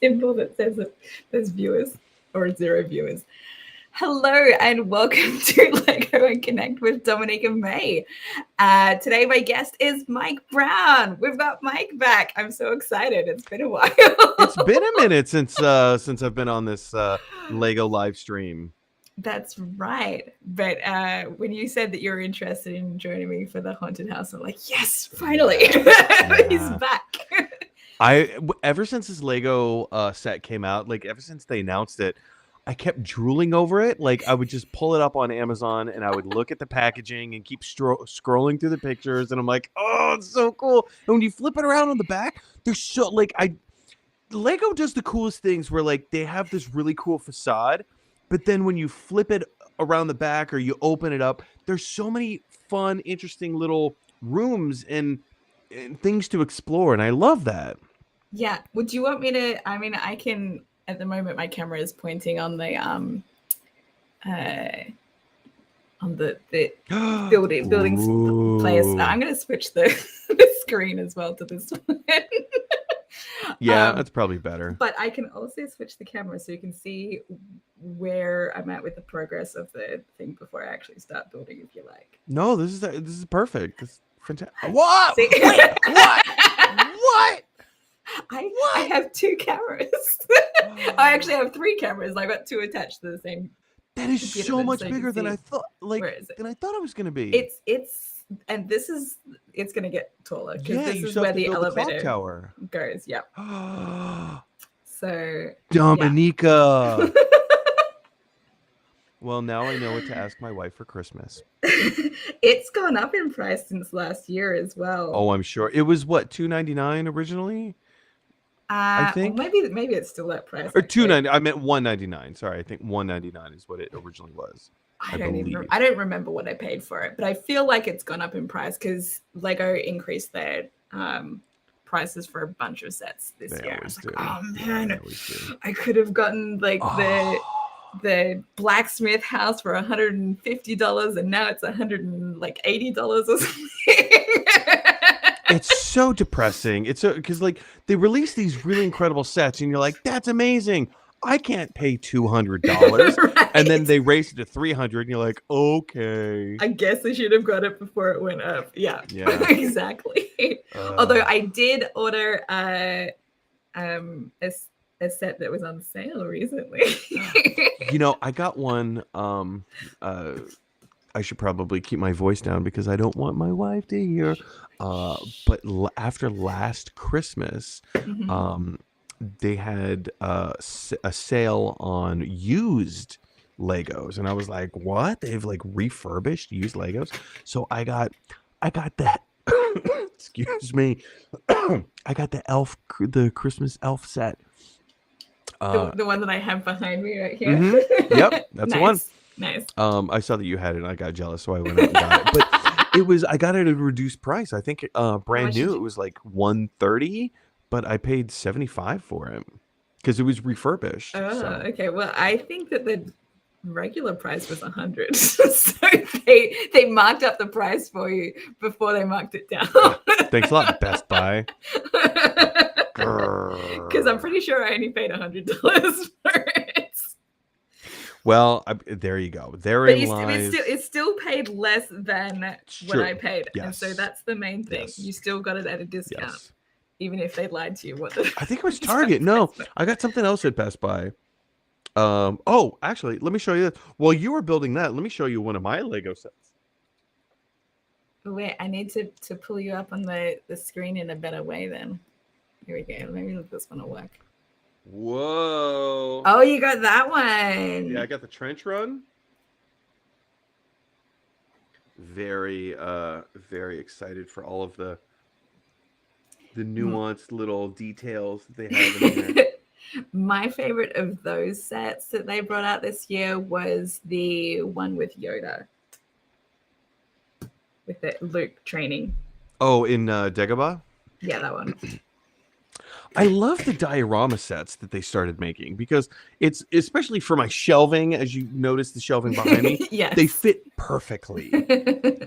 symbol that says that there's viewers or 0 viewers. Hello and welcome to Lego and Connect with Dominica May. Today my guest is Mike Brown. We've got Mike back. I'm so excited. It's been a while. It's been a minute since I've been on this Lego live stream. That's right. But when you said that you're interested in joining me for the haunted house, I'm like, yes, finally, he's back. Ever since this Lego set came out, like ever since they announced it, I kept drooling over it. Like I would just pull it up on Amazon and I would look at the packaging and keep scrolling through the pictures, and I'm like, oh, it's so cool. And when you flip it around on the back, they're so Lego does the coolest things where like they have this really cool facade, but then when you flip it around the back or you open it up, there's so many fun, interesting little rooms and things to explore, and I love that. Yeah. Would you want me to? I mean, I can. At the moment, my camera is pointing on the buildings place. I'm going to switch the screen as well to this one. Yeah, that's probably better. But I can also switch the camera so you can see where I'm at with the progress of the thing before I actually start building, if you like. No, this is perfect. This is fantastic. What? Wait, what? What? I have 2 cameras. I actually have 3 cameras. I got 2 attached to the same. That is so much bigger than I thought. Than I thought it was going to be. It's going to get taller because this is where the elevator tower goes. Yep. So Dominica. Yeah. Well, now I know what to ask my wife for Christmas. It's gone up in price since last year as well. Oh, I'm sure. It was what, $299 originally? I think maybe it's still that price. Or $290. I meant $199. Sorry, I think $199 is what it originally was. I don't remember what I paid for it, but I feel like it's gone up in price because Lego increased their prices for a bunch of sets this year. I was like, oh man, I could have gotten like the blacksmith house for $150, and now it's $180 or something. It's so depressing. It's because like they release these really incredible sets, and you're like, "That's amazing! I can't pay $200." Right. And then they raise it to $300, and you're like, "Okay." I guess I should have got it before it went up. Yeah. Exactly. Although I did order a set that was on sale recently. I got one. I should probably keep my voice down because I don't want my wife to hear. But after last Christmas, they had a sale on used Legos, and I was like, "What? They've like refurbished used Legos?" So I got the excuse me, I got the Christmas elf set. The one that I have behind me right here. Mm-hmm. Yep, that's the one. Nice. I saw that you had it, and I got jealous, so I went out and got it. But I got it at a reduced price. I think brand new it was like $130, but I paid $75 for it because it was refurbished. Okay. Well, I think that the regular price was $100, so they marked up the price for you before they marked it down. Thanks a lot, Best Buy. Because I'm pretty sure I only paid $100 for it. Well, there you go. It still paid less than what I paid, yes. And so that's the main thing. Yes. You still got it at a discount, even if they lied to you. I think it was Target. No, I got something else at Best Buy. Oh, actually, let me show you this. While you were building that, let me show you one of my Lego sets. Wait, I need to pull you up on the screen in a better way. Then here we go. Maybe this one will work. Whoa. Oh, you got that one. Yeah, I got the trench run. Very very excited for all of the nuanced little details that they have in there. My favorite of those sets that they brought out this year was the one with Yoda, with the Luke training. Oh, in Dagobah? Yeah, that one. I love the diorama sets that they started making because it's, especially for my shelving, as you notice the shelving behind me, yes. They fit perfectly,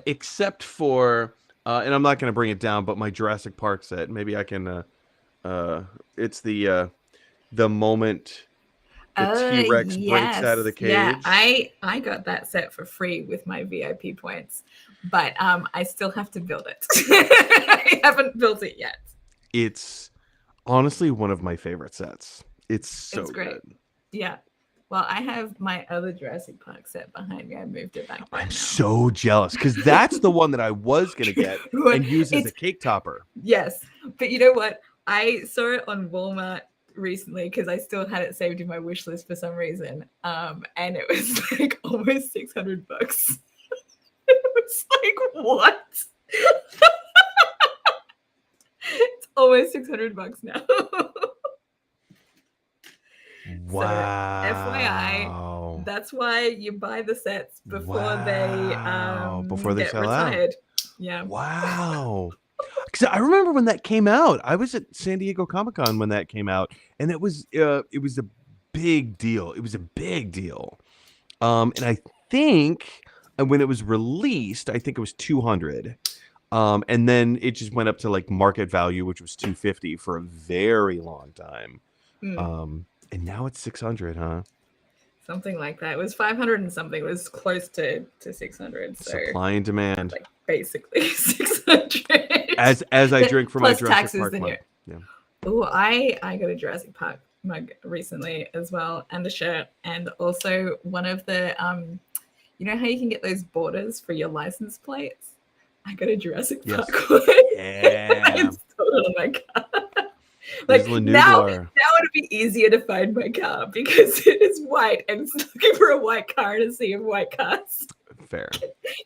except for, and I'm not going to bring it down, but my Jurassic Park set, maybe I can, it's the the moment the T-Rex breaks out of the Yes. Yeah, cage. I got that set for free with my VIP points, but I still have to build it. I haven't built it yet. It's honestly one of my favorite sets. It's so It's great. good. Yeah. Well, I have my other Jurassic Park set behind me. I moved it back there I'm now. so jealous because that's the one that I was gonna get and use as a cake topper. Yes, but you know what? I saw it on Walmart recently because I still had it saved in my wish list for some reason, and it was like almost $600. It was like, what? It's almost $600 now. FYI, Wow. that's why you buy the sets before Before they get sell out. retired. Yeah. Wow. Because I remember when that came out. I was at San Diego Comic-Con when that came out, and it was a big deal. It was a big deal. And I think when it was released, I think it was 200. And then it just went up to like market value, which was 250 for a very long time. And now it's 600, huh? Something like that. It was 500 and something. It was close to 600. So Supply and demand. like basically 600. As I drink from my plus Jurassic taxes Park than mug. you. Yeah. Oh, I got a Jurassic Park mug recently as well, and a shirt, and also one of the you know how you can get those borders for your license plates? I got a Jurassic Park one. Yeah. I installed it on my car. Like now it'll be easier to find my car because it is white and it's looking for a white car in a sea of white cars. Fair.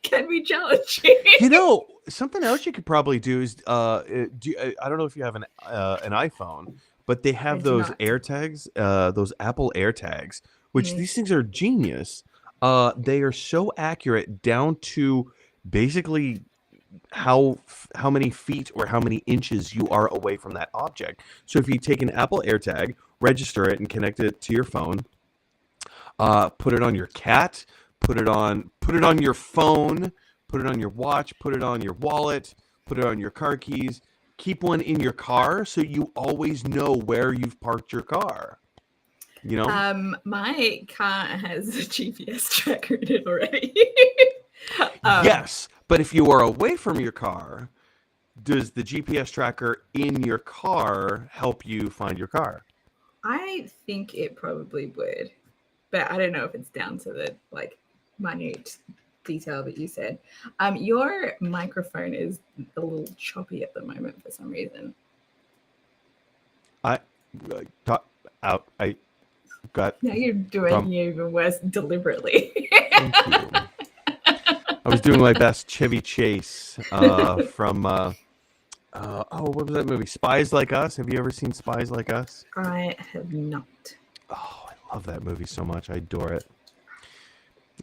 Can be challenging. You know, something else you could probably do is I don't know if you have an iPhone, but they have those AirTags, those Apple AirTags, which these things are genius. They are so accurate down to basically how many feet or how many inches you are away from that object. So if you take an Apple AirTag, register it, and connect it to your phone, put it on your cat, put it on your phone, put it on your watch, put it on your wallet, put it on your car keys. Keep one in your car so you always know where you've parked your car. You know? My car has a GPS tracker in it already. Yes, but if you are away from your car, does the GPS tracker in your car help you find your car? I think it probably would, but I don't know if it's down to the like minute detail that you said. Your microphone is a little choppy at the moment for some reason. I got. Now you're doing even worse deliberately. Thank you. I was doing my best Chevy Chase from what was that movie? Spies Like Us. Have you ever seen Spies Like Us? I have not. Oh, I love that movie so much. I adore it.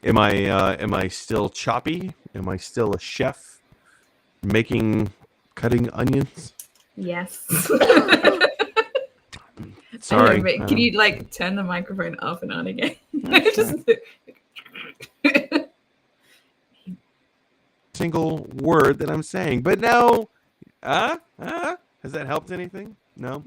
Am I still choppy? Am I still a chef cutting onions? Yes. Sorry. Can you like turn the microphone off and on again? Single word that I'm saying, but no. Has that helped anything? No.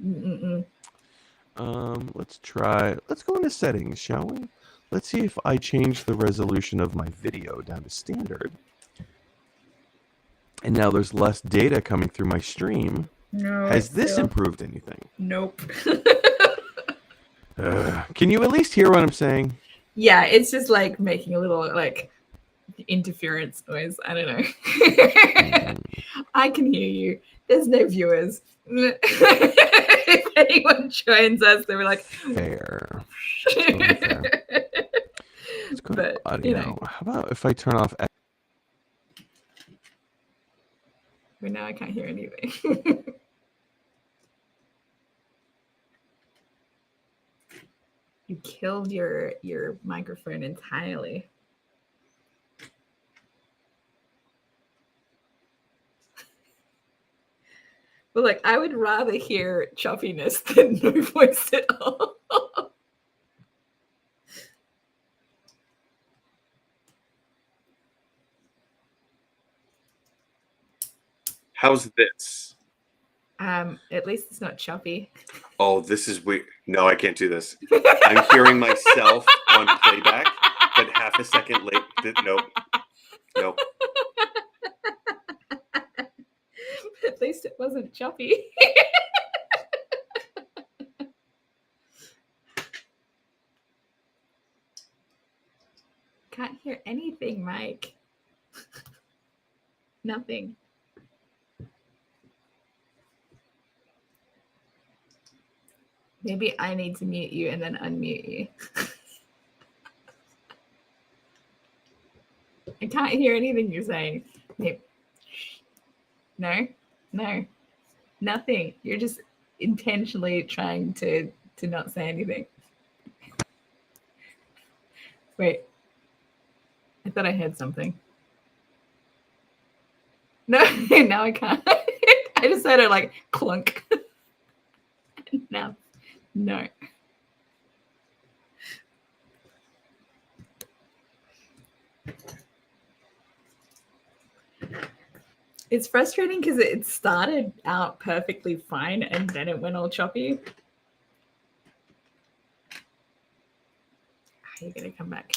Let's try. Let's go into settings, shall we? Let's see if I change the resolution of my video down to standard. And now there's less data coming through my stream. No. Has this improved anything? Nope. Can you at least hear what I'm saying? Yeah, it's just like making a little like interference noise. I don't know. I can hear you. There's no viewers. If anyone joins us, they were like, fair. Totally fair. Let's go to audio. You know. How about if I turn off? But now I can't hear anything. You killed your microphone entirely. But like, I would rather hear choppiness than no voice at all. How's this? At least it's not choppy. Oh, this is weird. No, I can't do this. I'm hearing myself on playback, but half a second late. Nope. Nope. At least it wasn't choppy. Can't hear anything, Mike. Nothing. Maybe I need to mute you and then unmute you. I can't hear anything you're saying. Maybe. No, nothing. You're just intentionally trying to not say anything. Wait. I thought I heard something. No, now I can't. I just heard it like clunk. Now, no. It's frustrating because it started out perfectly fine and then it went all choppy. You're going to come back.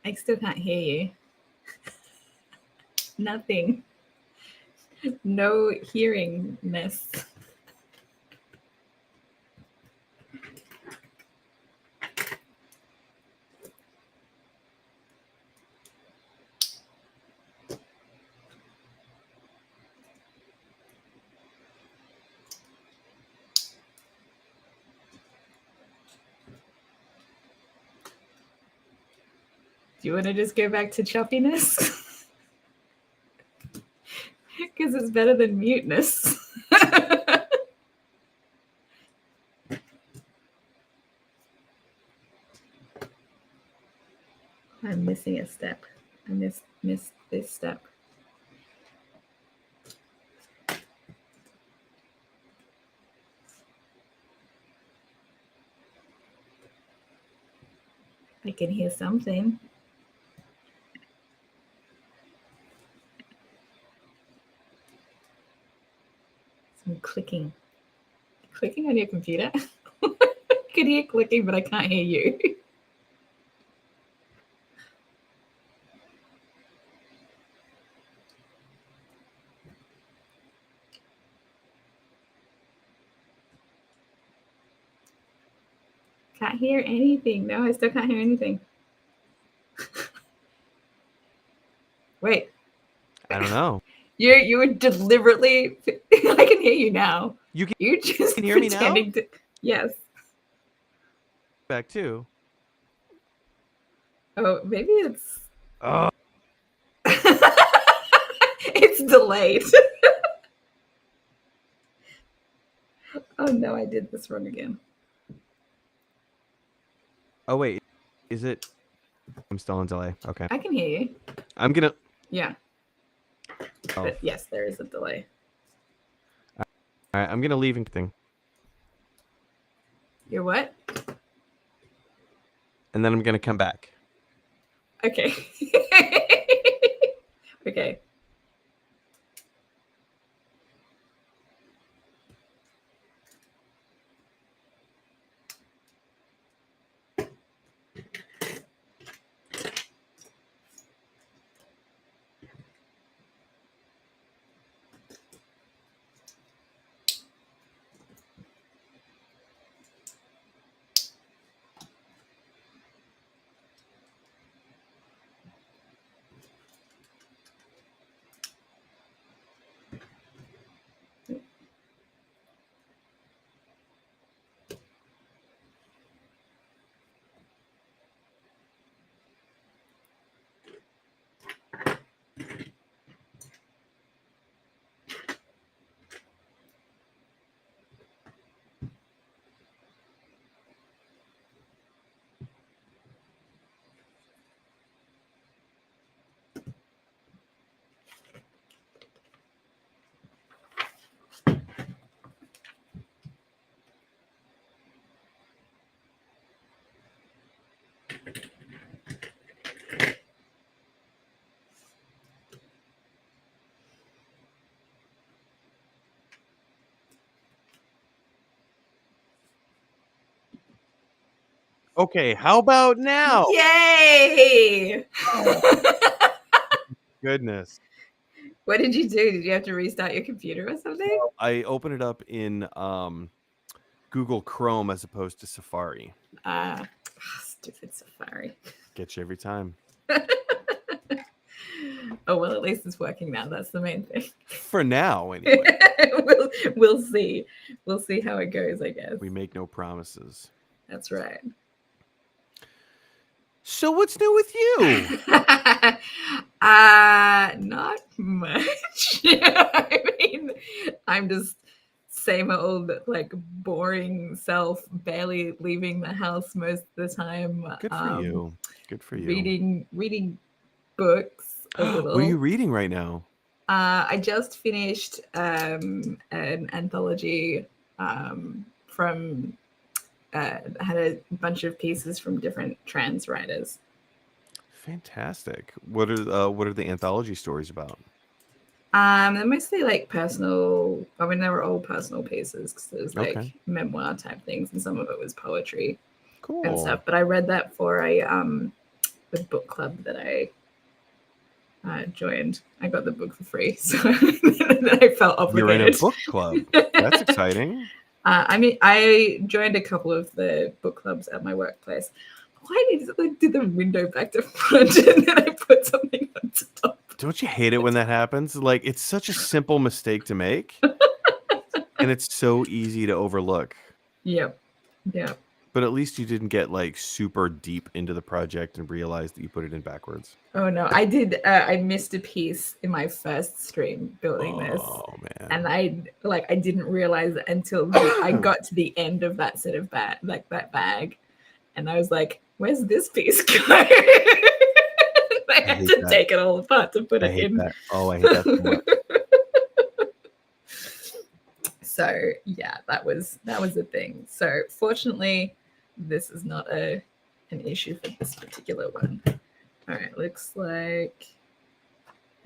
I still can't hear you. Nothing. No hearingness. Do you want to just go back to choppiness? Because it's better than muteness. I'm missing a step. I missed this step. I can hear something. Some clicking. Clicking on your computer? I can hear clicking, but I can't hear you. Can't hear anything. No, I still can't hear anything. Wait. I don't know. You were deliberately. I can hear you now. You just can hear me now? Yes. Back too. Oh, maybe it's. Oh. It's delayed. Oh no, I did this wrong again. Oh wait, is it? I'm still in delay. Okay. I can hear you. I'm gonna. Yeah. Oh. But yes, there is a delay. All right, I'm gonna leave thing. You're what? And then I'm gonna come back. Okay. Okay. Okay, how about now? Yay! Goodness. What did you do? Did you have to restart your computer or something? I opened it up in Google Chrome as opposed to Safari. Stupid Safari. Gets you every time. Oh, well, at least it's working now. That's the main thing. For now, anyway. We'll see. We'll see how it goes, I guess. We make no promises. That's right. So what's new with you? Not much. I mean, I'm just same old, like, boring self, barely leaving the house most of the time. Good for you. Good for you. Reading books a little. What are you reading right now? I just finished an anthology from had a bunch of pieces from different trans writers. Fantastic. What are the anthology stories about? They're mostly like personal. I mean, they were all personal pieces because it was like memoir type things, and some of it was poetry and stuff. But I read that for a book club that I joined. I got the book for free, so then I felt obligated. You're in a book club. That's exciting. I mean, I joined a couple of the book clubs at my workplace. Why did the window back to front and then I put something on top? Don't you hate it when that happens? Like, it's such a simple mistake to make, and it's so easy to overlook. Yep. But at least you didn't get like super deep into the project and realize that you put it in backwards. Oh no, I did. I missed a piece in my first stream building this. Oh man! And I didn't realize it until I got to the end of that set of that bag, and I was like, "Where's this piece go?" I had to take it all apart to put it in. That. Oh, I hate that so much. So yeah, that was a thing. So fortunately, this is not an issue for this particular one. All right, looks like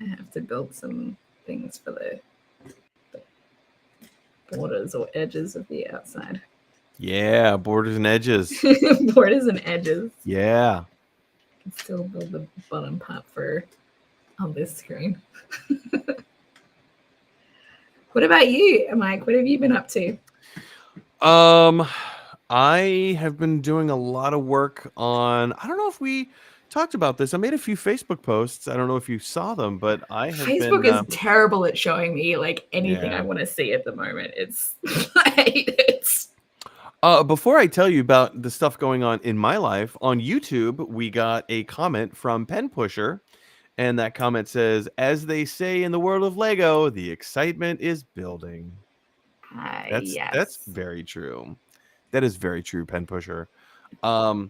I have to build some things for the borders or edges of the outside. Yeah, borders and edges. Borders and edges. Yeah. I can still build the bottom part on this screen. What about you, Mike? What have you been up to? I have been doing a lot of work on, I don't know if we talked about this. I made a few Facebook posts. I don't know if you saw them, but Facebook is terrible at showing me like anything I want to see at the moment. I hate it. Before I tell you about the stuff going on in my life, on YouTube, we got a comment from Pen Pusher. And that comment says, as they say in the world of Lego, the excitement is building. That's very true. That is very true, Pen Pusher. Pen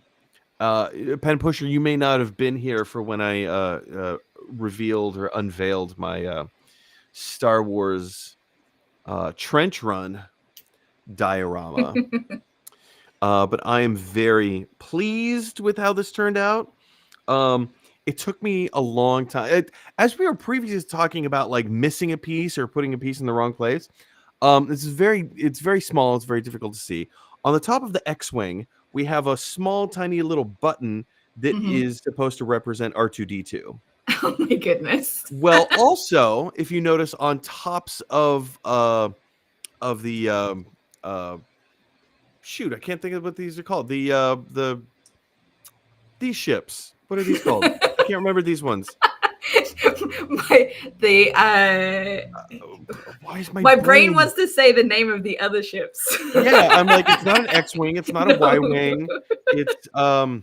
Pusher, you may not have been here for when I revealed or unveiled my Star Wars trench run diorama. But I am very pleased with how this turned out. It took me a long time. As we were previously talking about like missing a piece or putting a piece in the wrong place. It's very small. It's very difficult to see. On the top of the X-Wing, we have a small, tiny little button that is supposed to represent R2-D2. Oh my goodness. Well, also, if you notice on tops of the shoot, I can't think of what these are called. These ships. What are these called? I can't remember these ones. My brain wants to say the name of the other ships. Yeah, I'm like, it's not an X-Wing, it's not a Y-Wing, it's a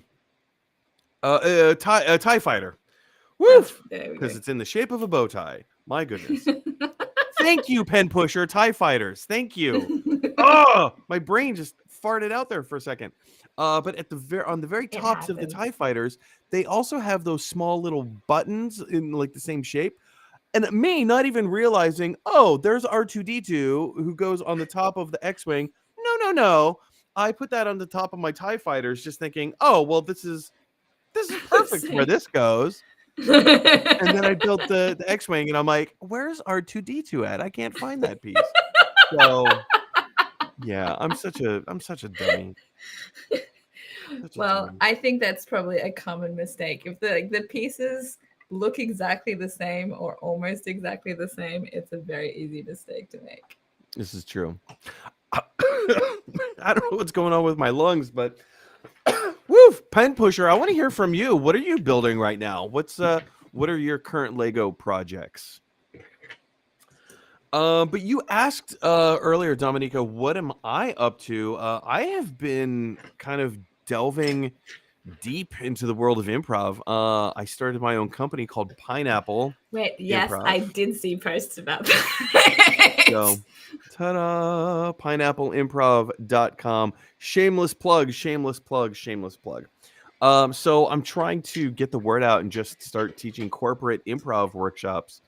TIE fighter. Woof! Because it's in the shape of a bow tie. My goodness. Thank you, Pen Pusher, TIE fighters. Thank you. Oh, my brain just farted out there for a second. But on the very tops of the TIE fighters, they also have those small little buttons in like the same shape. And me not even realizing, oh, there's R2-D2 who goes on the top of the X-Wing. No. I put that on the top of my TIE fighters, just thinking, oh, well, this is perfect where this goes. And then I built the X-Wing, and I'm like, where's R2-D2 at? I can't find that piece. So yeah, I'm such a dummy. Well, I think that's probably a common mistake. If the pieces look exactly the same or almost exactly the same, it's a very easy mistake to make. This is true. I don't know what's going on with my lungs, but woof, Pen Pusher, I want to hear from you. What are you building right now? What are your current Lego projects? But you asked earlier, Dominica, what am I up to? I have been kind of delving deep into the world of improv. I started my own company called Pineapple. Wait, yes, Improv. I did see posts about that. So, ta-da! PineappleImprov.com. Shameless plug, shameless plug, shameless plug. So I'm trying to get the word out and just start teaching corporate improv workshops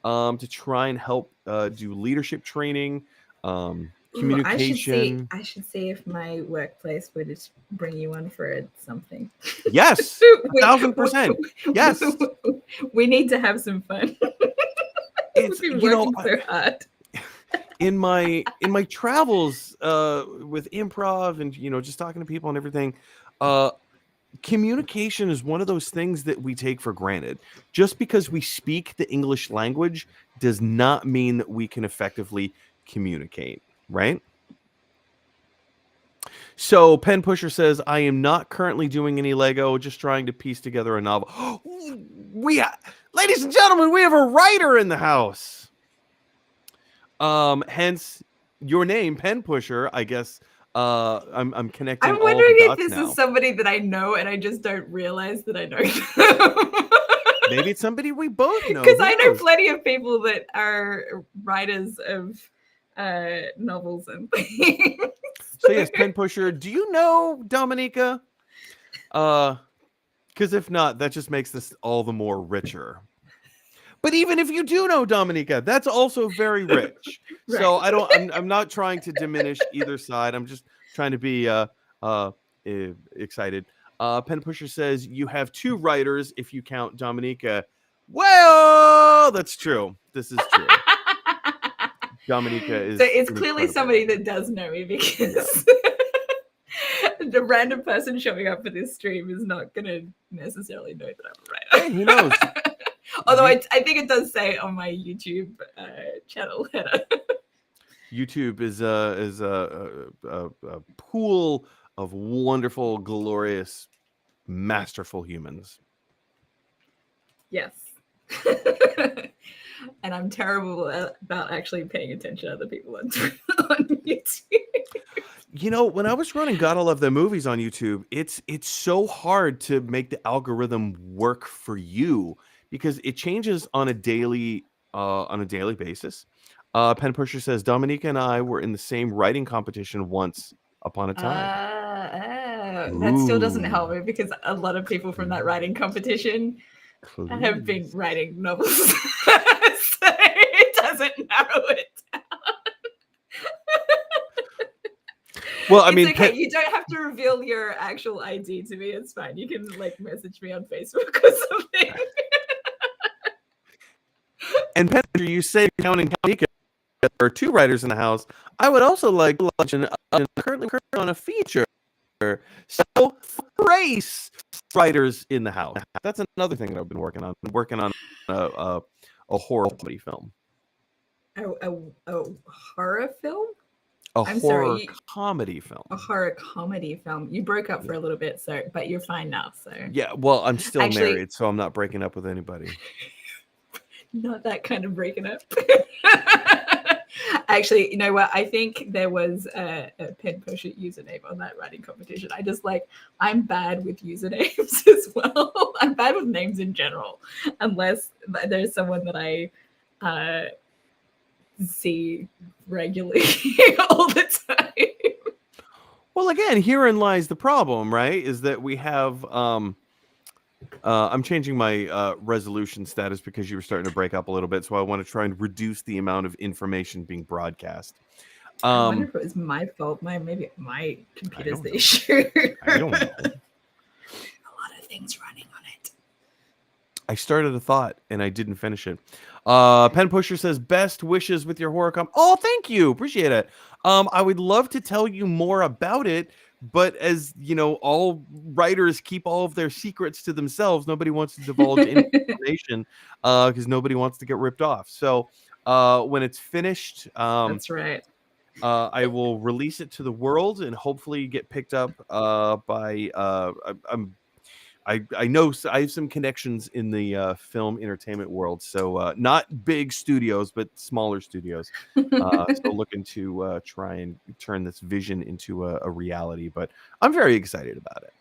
to try and help do leadership training, communication. I should see if my workplace would bring you on for something. Yes, 1,000%. Yes, we need to have some fun. It's We've been working so hard. In my travels with improv and just talking to people and everything, communication is one of those things that we take for granted. Just because we speak the English language does not mean that we can effectively communicate, right? So Pen Pusher says, I am not currently doing any Lego, just trying to piece together a novel. Ladies and gentlemen, we have a writer in the house. Hence your name, Pen Pusher. I guess I'm connecting. I'm wondering all the if this now. is somebody that I know and I just don't realize that I know. Maybe it's somebody we both know. Because I know plenty of people that are writers of novels and things. So yes, Pen Pusher. Do you know Dominica? Because if not, that just makes this all the more richer. But even if you do know Dominica, that's also very rich. Right. So I'm not trying to diminish either side. I'm just trying to be excited. Pen Pusher says you have two writers if you count Dominica. Well, that's true. This is true. Dominica is. So it's clearly somebody that does know me, because the random person showing up for this stream is not going to necessarily know that I'm a writer. Hey, who knows? Although I think it does say on my YouTube channel header. YouTube is a pool of wonderful, glorious, masterful humans. Yes. And I'm terrible about actually paying attention to other people on YouTube. When I was running Gotta Love the Movies on YouTube, it's so hard to make the algorithm work for you, because it changes on a daily basis. Pen Pusher says Dominica and I were in the same writing competition once upon a time. That still doesn't help me, because a lot of people from that writing competition have been writing novels. So it doesn't narrow it down. Well, I mean, okay. You don't have to reveal your actual ID to me. It's fine. You can message me on Facebook or something. And Pen Pusher, you say counting Dominica, there are two writers in the house. I would also like to mention currently on a feature. So, race writers in the house. That's another thing that I've been working on. I'm working on a horror comedy film. A horror film? Comedy film. A horror comedy film. You broke up for a little bit, but you're fine now. So yeah, well, I'm still married, so I'm not breaking up with anybody. Not that kind of breaking up. Actually, you know what? I think there was a Pen Pusher username on that writing competition. I'm bad with usernames as well. I'm bad with names in general, unless there's someone that I see regularly all the time. Well, again, herein lies the problem, right? Is that we have I'm changing my resolution status because you were starting to break up a little bit, so I want to try and reduce the amount of information being broadcast. I wonder if it was my fault. Maybe my computer's the issue. I don't know. A lot of things running on it. I started a thought and I didn't finish it. Pen Pusher says, best wishes with your horror Oh, thank you. Appreciate it. I would love to tell you more about it, But as you know, all writers keep all of their secrets to themselves. Nobody wants to divulge any information because nobody wants to get ripped off. So when it's finished, That's right. I will release it to the world and hopefully get picked up by. I know I have some connections in the film entertainment world, so not big studios, but smaller studios. So looking to try and turn this vision into a reality. But I'm very excited about it.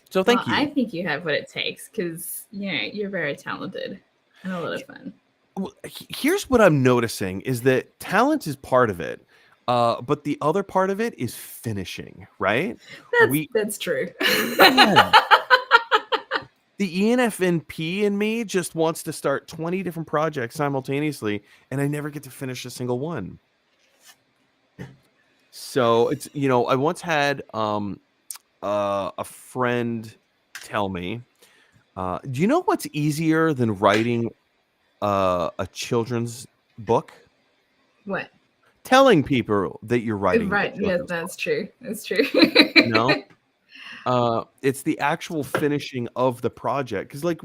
So thank you. I think you have what it takes because you're very talented and a lot of fun. Well, here's what I'm noticing is that talent is part of it. But the other part of it is finishing, right? That's true. Yeah. The ENFNP in me just wants to start 20 different projects simultaneously, and I never get to finish a single one. So it's, I once had a friend tell me, do you know what's easier than writing a children's book? What? Telling people that you're writing. Right. Yes, that's true. That's true. It's the actual finishing of the project. Because like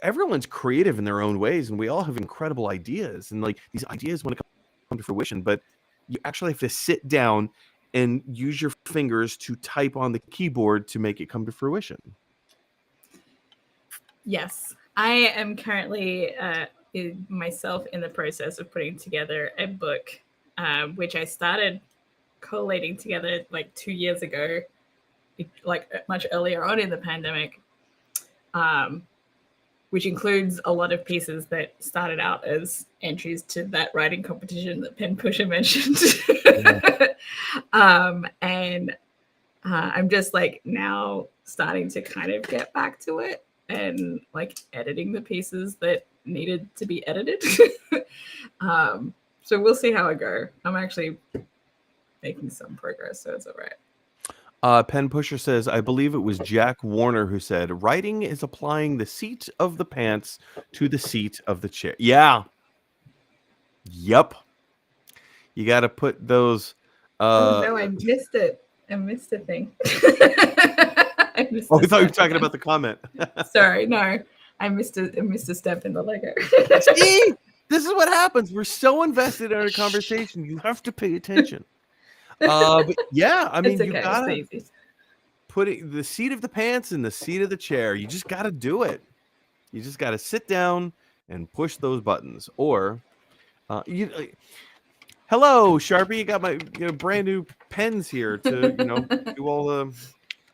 everyone's creative in their own ways, and we all have incredible ideas. And like these ideas want to come to fruition, but you actually have to sit down and use your fingers to type on the keyboard to make it come to fruition. Yes. I am currently myself in the process of putting together a book, which I started collating together like 2 years ago, like much earlier on in the pandemic, which includes a lot of pieces that started out as entries to that writing competition that Pen Pusher mentioned. And I'm just like now starting to kind of get back to it and like editing the pieces that needed to be edited. So we'll see how I go. I'm actually making some progress, so it's all right. Pen Pusher says, I believe it was Jack Warner who said, writing is applying the seat of the pants to the seat of the chair. Yeah. Yep. You got to put those. No, I missed it. I missed a thing. I thought you were talking about the comment. Sorry, no. I missed a step in the Lego. See? This is what happens. We're so invested in a conversation. You have to pay attention. But yeah, I mean, you gotta put the seat of the pants in the seat of the chair. You just gotta do it. You just gotta sit down and push those buttons. Or, hello, Sharpie. You got my brand new pens here to do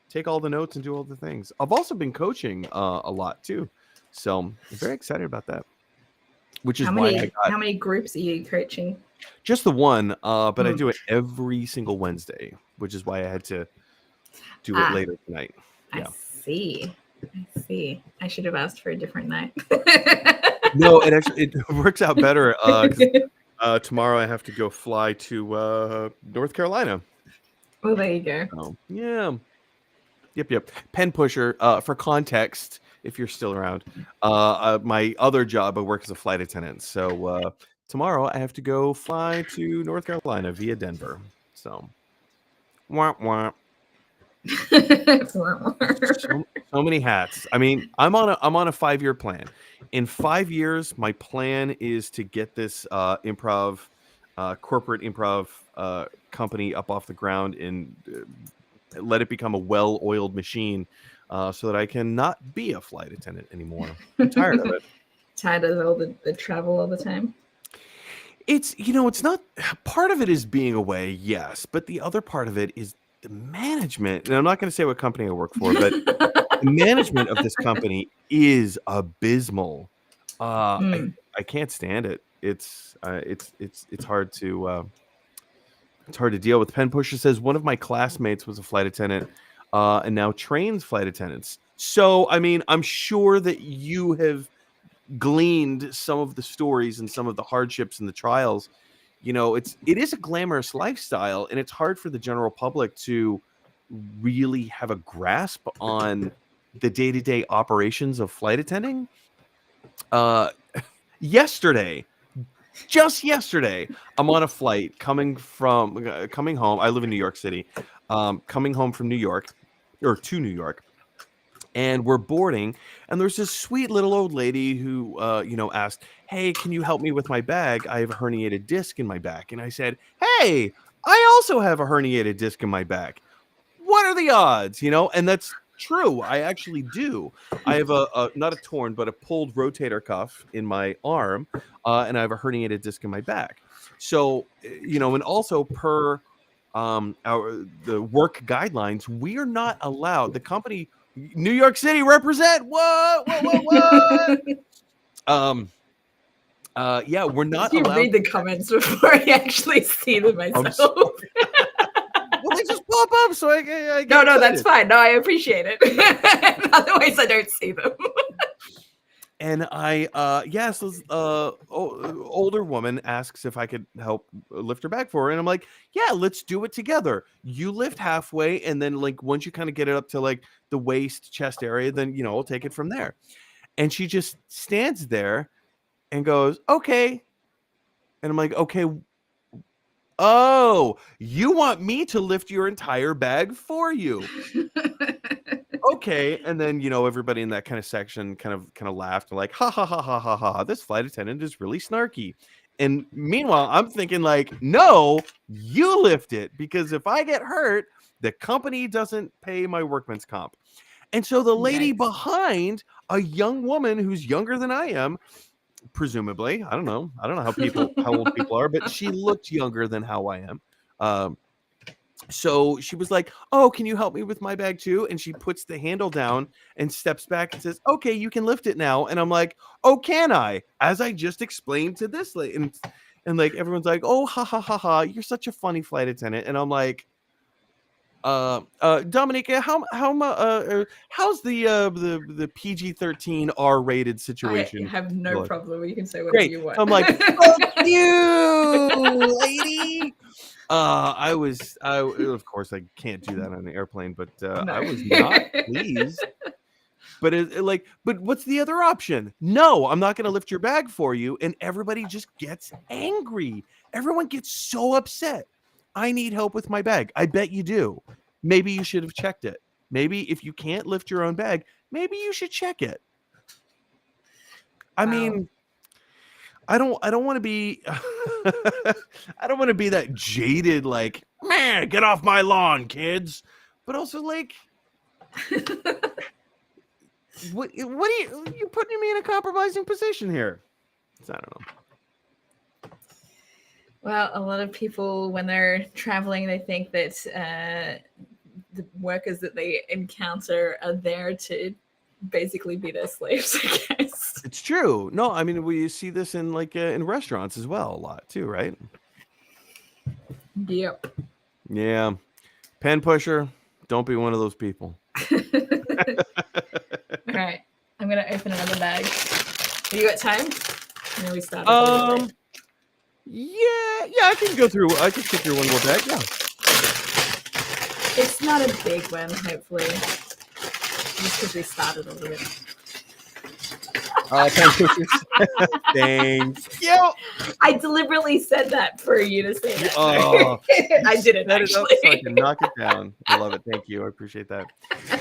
take all the notes and do all the things. I've also been coaching a lot too, so I'm very excited about that. Which is how many groups are you coaching? Just the one, but I do it every single Wednesday, which is why I had to do it later tonight. Yeah. I see. I should have asked for a different night. No, it works out better. Tomorrow I have to go fly to North Carolina. Well, there you go. Oh, yeah. Yep. Pen Pusher, for context, if you're still around, my other job, I work as a flight attendant. So tomorrow I have to go fly to North Carolina via Denver. So, wah, wah. so many hats. I mean, I'm on a 5-year plan. In 5 years, my plan is to get this corporate improv company up off the ground and let it become a well-oiled machine, so that I can not be a flight attendant anymore. I'm tired of it. Tired of all the travel all the time. It's it's not, part of it is being away, yes, but the other part of it is the management. And I'm not going to say what company I work for, but the management of this company is abysmal. I can't stand it. It's hard to deal with. Pen Pusher says one of my classmates was a flight attendant and now trains flight attendants. So I mean, I'm sure that you have gleaned some of the stories and some of the hardships and the trials. It is a glamorous lifestyle, and it's hard for the general public to really have a grasp on the day-to-day operations of flight attending. Yesterday, just yesterday, I'm on a flight coming home. I live in New York City, coming home from New York, or to New York, and we're boarding. And there's this sweet little old lady who, asked, "Hey, can you help me with my bag? I have a herniated disc in my back." And I said, "Hey, I also have a herniated disc in my back. What are the odds?" And that's true. I actually do. I have a not a torn, but a pulled rotator cuff in my arm, and I have a herniated disc in my back. So, and also per the work guidelines, we are not allowed. The company, New York City, represent. What? Yeah, we're not you allowed. Read the comments before I actually see them myself. Well, they just pop up, so I get no, excited. That's fine. No, I appreciate it. Otherwise, I don't see them. And older woman asks if I could help lift her bag for her, and I'm like, yeah, let's do it together. You lift halfway, and then like once you kind of get it up to like the waist, chest area, then I'll take it from there. And she just stands there and goes, "Okay," and I'm like, "Okay. Oh, you want me to lift your entire bag for you?" Okay. And then everybody in that kind of section kind of laughed and like, ha ha ha ha ha ha, this flight attendant is really snarky. And meanwhile, I'm thinking like, no, you lift it, because if I get hurt, the company doesn't pay my workman's comp. And so the lady behind, a young woman who's younger than I am, presumably, I don't know how old people are, but she looked younger than how I am. So she was like, "Oh, can you help me with my bag too?" And she puts the handle down and steps back and says, "Okay, you can lift it now." And I'm like, "Oh, can I?" As I just explained to this lady, and like everyone's like, "Oh, ha ha ha ha, you're such a funny flight attendant." And I'm like, Dominica, how's the PG-13 R-rated situation? I have no problem. You can say whatever you want. I'm like, "Fuck you, lady." Of course I can't do that on an airplane, but no. I was not pleased. But but what's the other option? No, I'm not going to lift your bag for you. And everybody just gets angry. Everyone gets so upset. I need help with my bag. I bet you do. Maybe you should have checked it. Maybe if you can't lift your own bag, maybe you should check it. I mean, I don't want to be I don't want to be that jaded, like, man, get off my lawn, kids. But also like, what are you putting me in a compromising position here? I don't know. Well, a lot of people, when they're traveling, they think that the workers that they encounter are there to basically be their slaves, I guess. It's true. No, I mean, we see this in like in restaurants as well a lot too, right? Yep. Yeah. Pen pusher, don't be one of those people. All right. I'm going to open another bag. Have you got time? I know we started. Yeah, I can get through one more bag. Yeah. It's not a big one, hopefully. Just because we started a little bit. Thanks. Yo, I deliberately said that for you to say that. Oh, I didn't actually. So I can knock it down. I love it. Thank you. I appreciate that.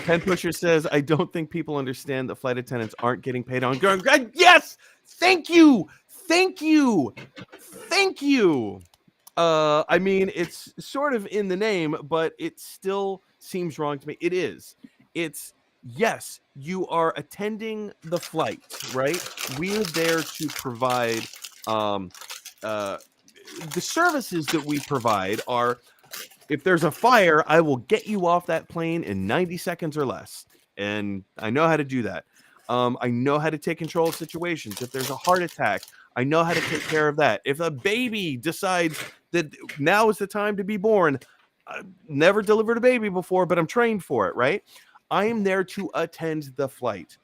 Pen Pusher says, "I don't think people understand that flight attendants aren't getting paid on going." Yes. Thank you. I mean, it's sort of in the name, but it still seems wrong to me. It is. Yes, you are attending the flight, right? We are there to provide the services that we provide are, if there's a fire, I will get you off that plane in 90 seconds or less. And I know how to do that. I know how to take control of situations. If there's a heart attack, I know how to take care of that. If a baby decides that now is the time to be born, I've never delivered a baby before, but I'm trained for it, right? I am there to attend the flight.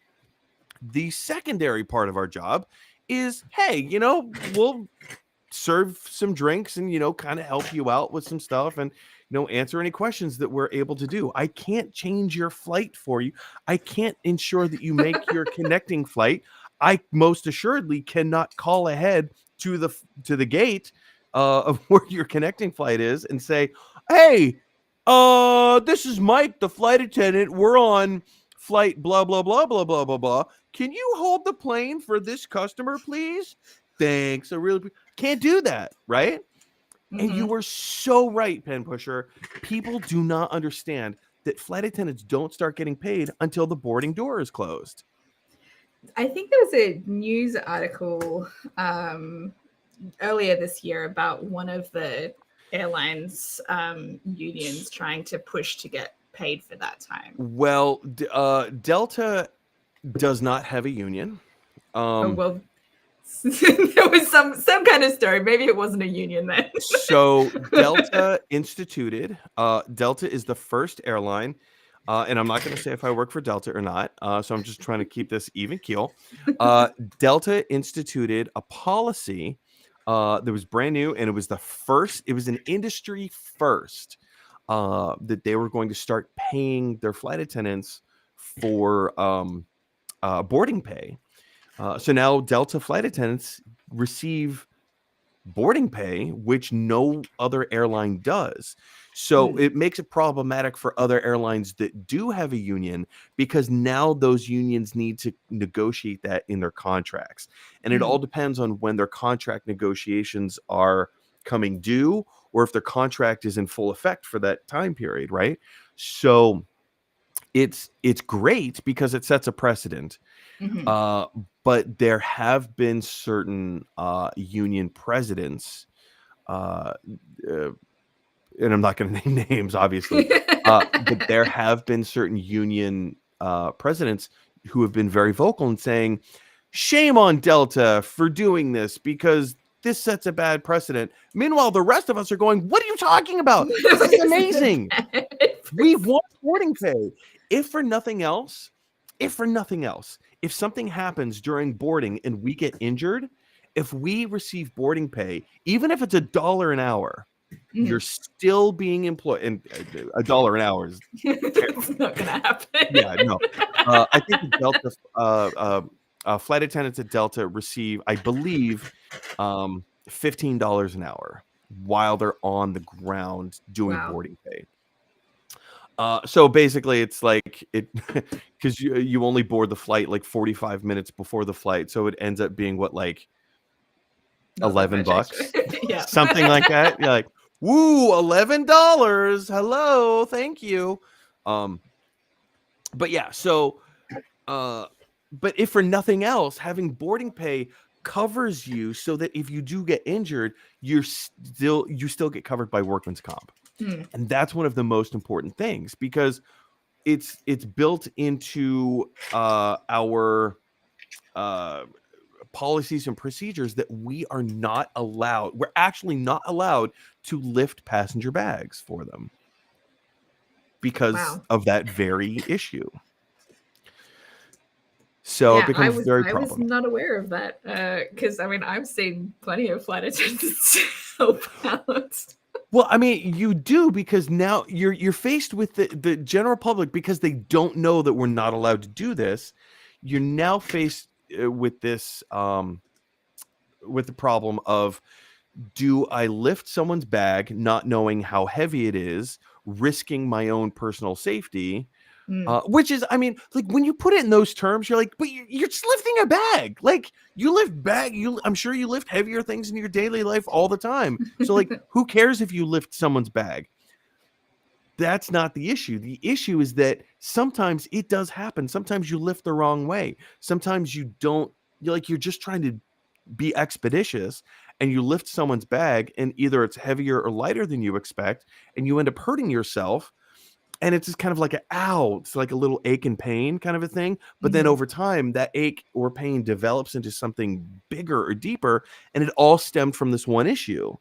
The secondary part of our job is, hey, we'll serve some drinks and, kind of help you out with some stuff and, answer any questions that we're able to do. I can't change your flight for you. I can't ensure that you make your connecting flight. I most assuredly cannot call ahead to the gate of where your connecting flight is and say, "Hey, this is Mike, the flight attendant. We're on flight blah blah blah blah blah blah blah. Can you hold the plane for this customer, please? Thanks. I really can't do that, right?" And you were so right, Pen Pusher. People do not understand that flight attendants don't start getting paid until the boarding door is closed. I think there was a news article earlier this year about one of the airlines unions trying to push to get paid for that time. Well, Delta does not have a union. Oh, well, there was some kind of story. Maybe it wasn't a union then. So Delta instituted. Delta is the first airline, and I'm not going to say if I work for Delta or not. So I'm just trying to keep this even keel. Delta instituted a policy that was brand new, and it was the first. It was an industry first that they were going to start paying their flight attendants for boarding pay. So now Delta flight attendants receive boarding pay, which no other airline does. So it makes it problematic for other airlines that do have a union, because now those unions need to negotiate that in their contracts. And it all depends on when their contract negotiations are coming due, or if their contract is in full effect for that time period, right? So it's great because it sets a precedent. But there have been certain union presidents, and I'm not going to name names, obviously, but there have been certain union presidents who have been very vocal in saying, shame on Delta for doing this because this sets a bad precedent. Meanwhile, the rest of us are going, what are you talking about? This is amazing. We want boarding pay. If for nothing else, if something happens during boarding and we get injured, if we receive boarding pay, even if it's $1 an hour, you're still being employed. And $1 an hour is it's not gonna happen. Yeah, no. I think the Delta flight attendants at Delta receive, I believe, $15 an hour while they're on the ground doing boarding pay. So basically, it's like because you only board the flight like 45 minutes before the flight, so it ends up being what, like $11, Yeah, something like that. You're like, woo, $11. Hello, thank you. But yeah, so but if for nothing else, having boarding pay covers you so that if you do get injured, you still get covered by workman's comp. And that's one of the most important things, because it's built into our policies and procedures that we're actually not allowed to lift passenger bags for them because of that very issue. So it becomes very problematic. I was not aware of that because I've seen plenty of flight attendants help out. Well, I mean, you do, because now you're faced with the general public, because they don't know that we're not allowed to do this. You're now faced with this, with the problem of, do I lift someone's bag not knowing how heavy it is, risking my own personal safety? Which is, like, when you put it in those terms, you're like, but you're just lifting a bag. Like, you lift I'm sure you lift heavier things in your daily life all the time. So, like, who cares if you lift someone's bag? That's not the issue. The issue is that sometimes it does happen. Sometimes you lift the wrong way. Sometimes you don't, you're just trying to be expeditious, and you lift someone's bag, and either it's heavier or lighter than you expect, and you end up hurting yourself. And it's just kind of like it's like a little ache and pain kind of a thing. But then over time, that ache or pain develops into something bigger or deeper. And it all stemmed from this one issue.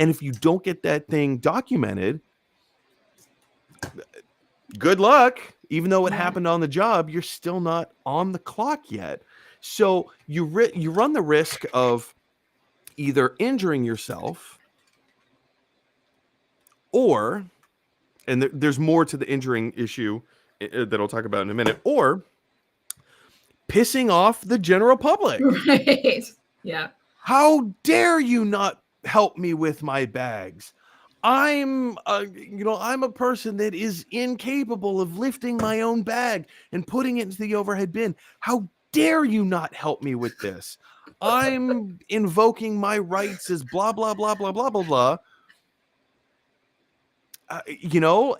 And if you don't get that thing documented, good luck. Even though it happened on the job, you're still not on the clock yet. So you run the risk of either injuring yourself, or... and there's more to the injuring issue that I'll talk about in a minute, or pissing off the general public. Right. Yeah. How dare you not help me with my bags? I'm a person that is incapable of lifting my own bag and putting it into the overhead bin. How dare you not help me with this? I'm invoking my rights as blah, blah, blah, blah, blah, blah, blah.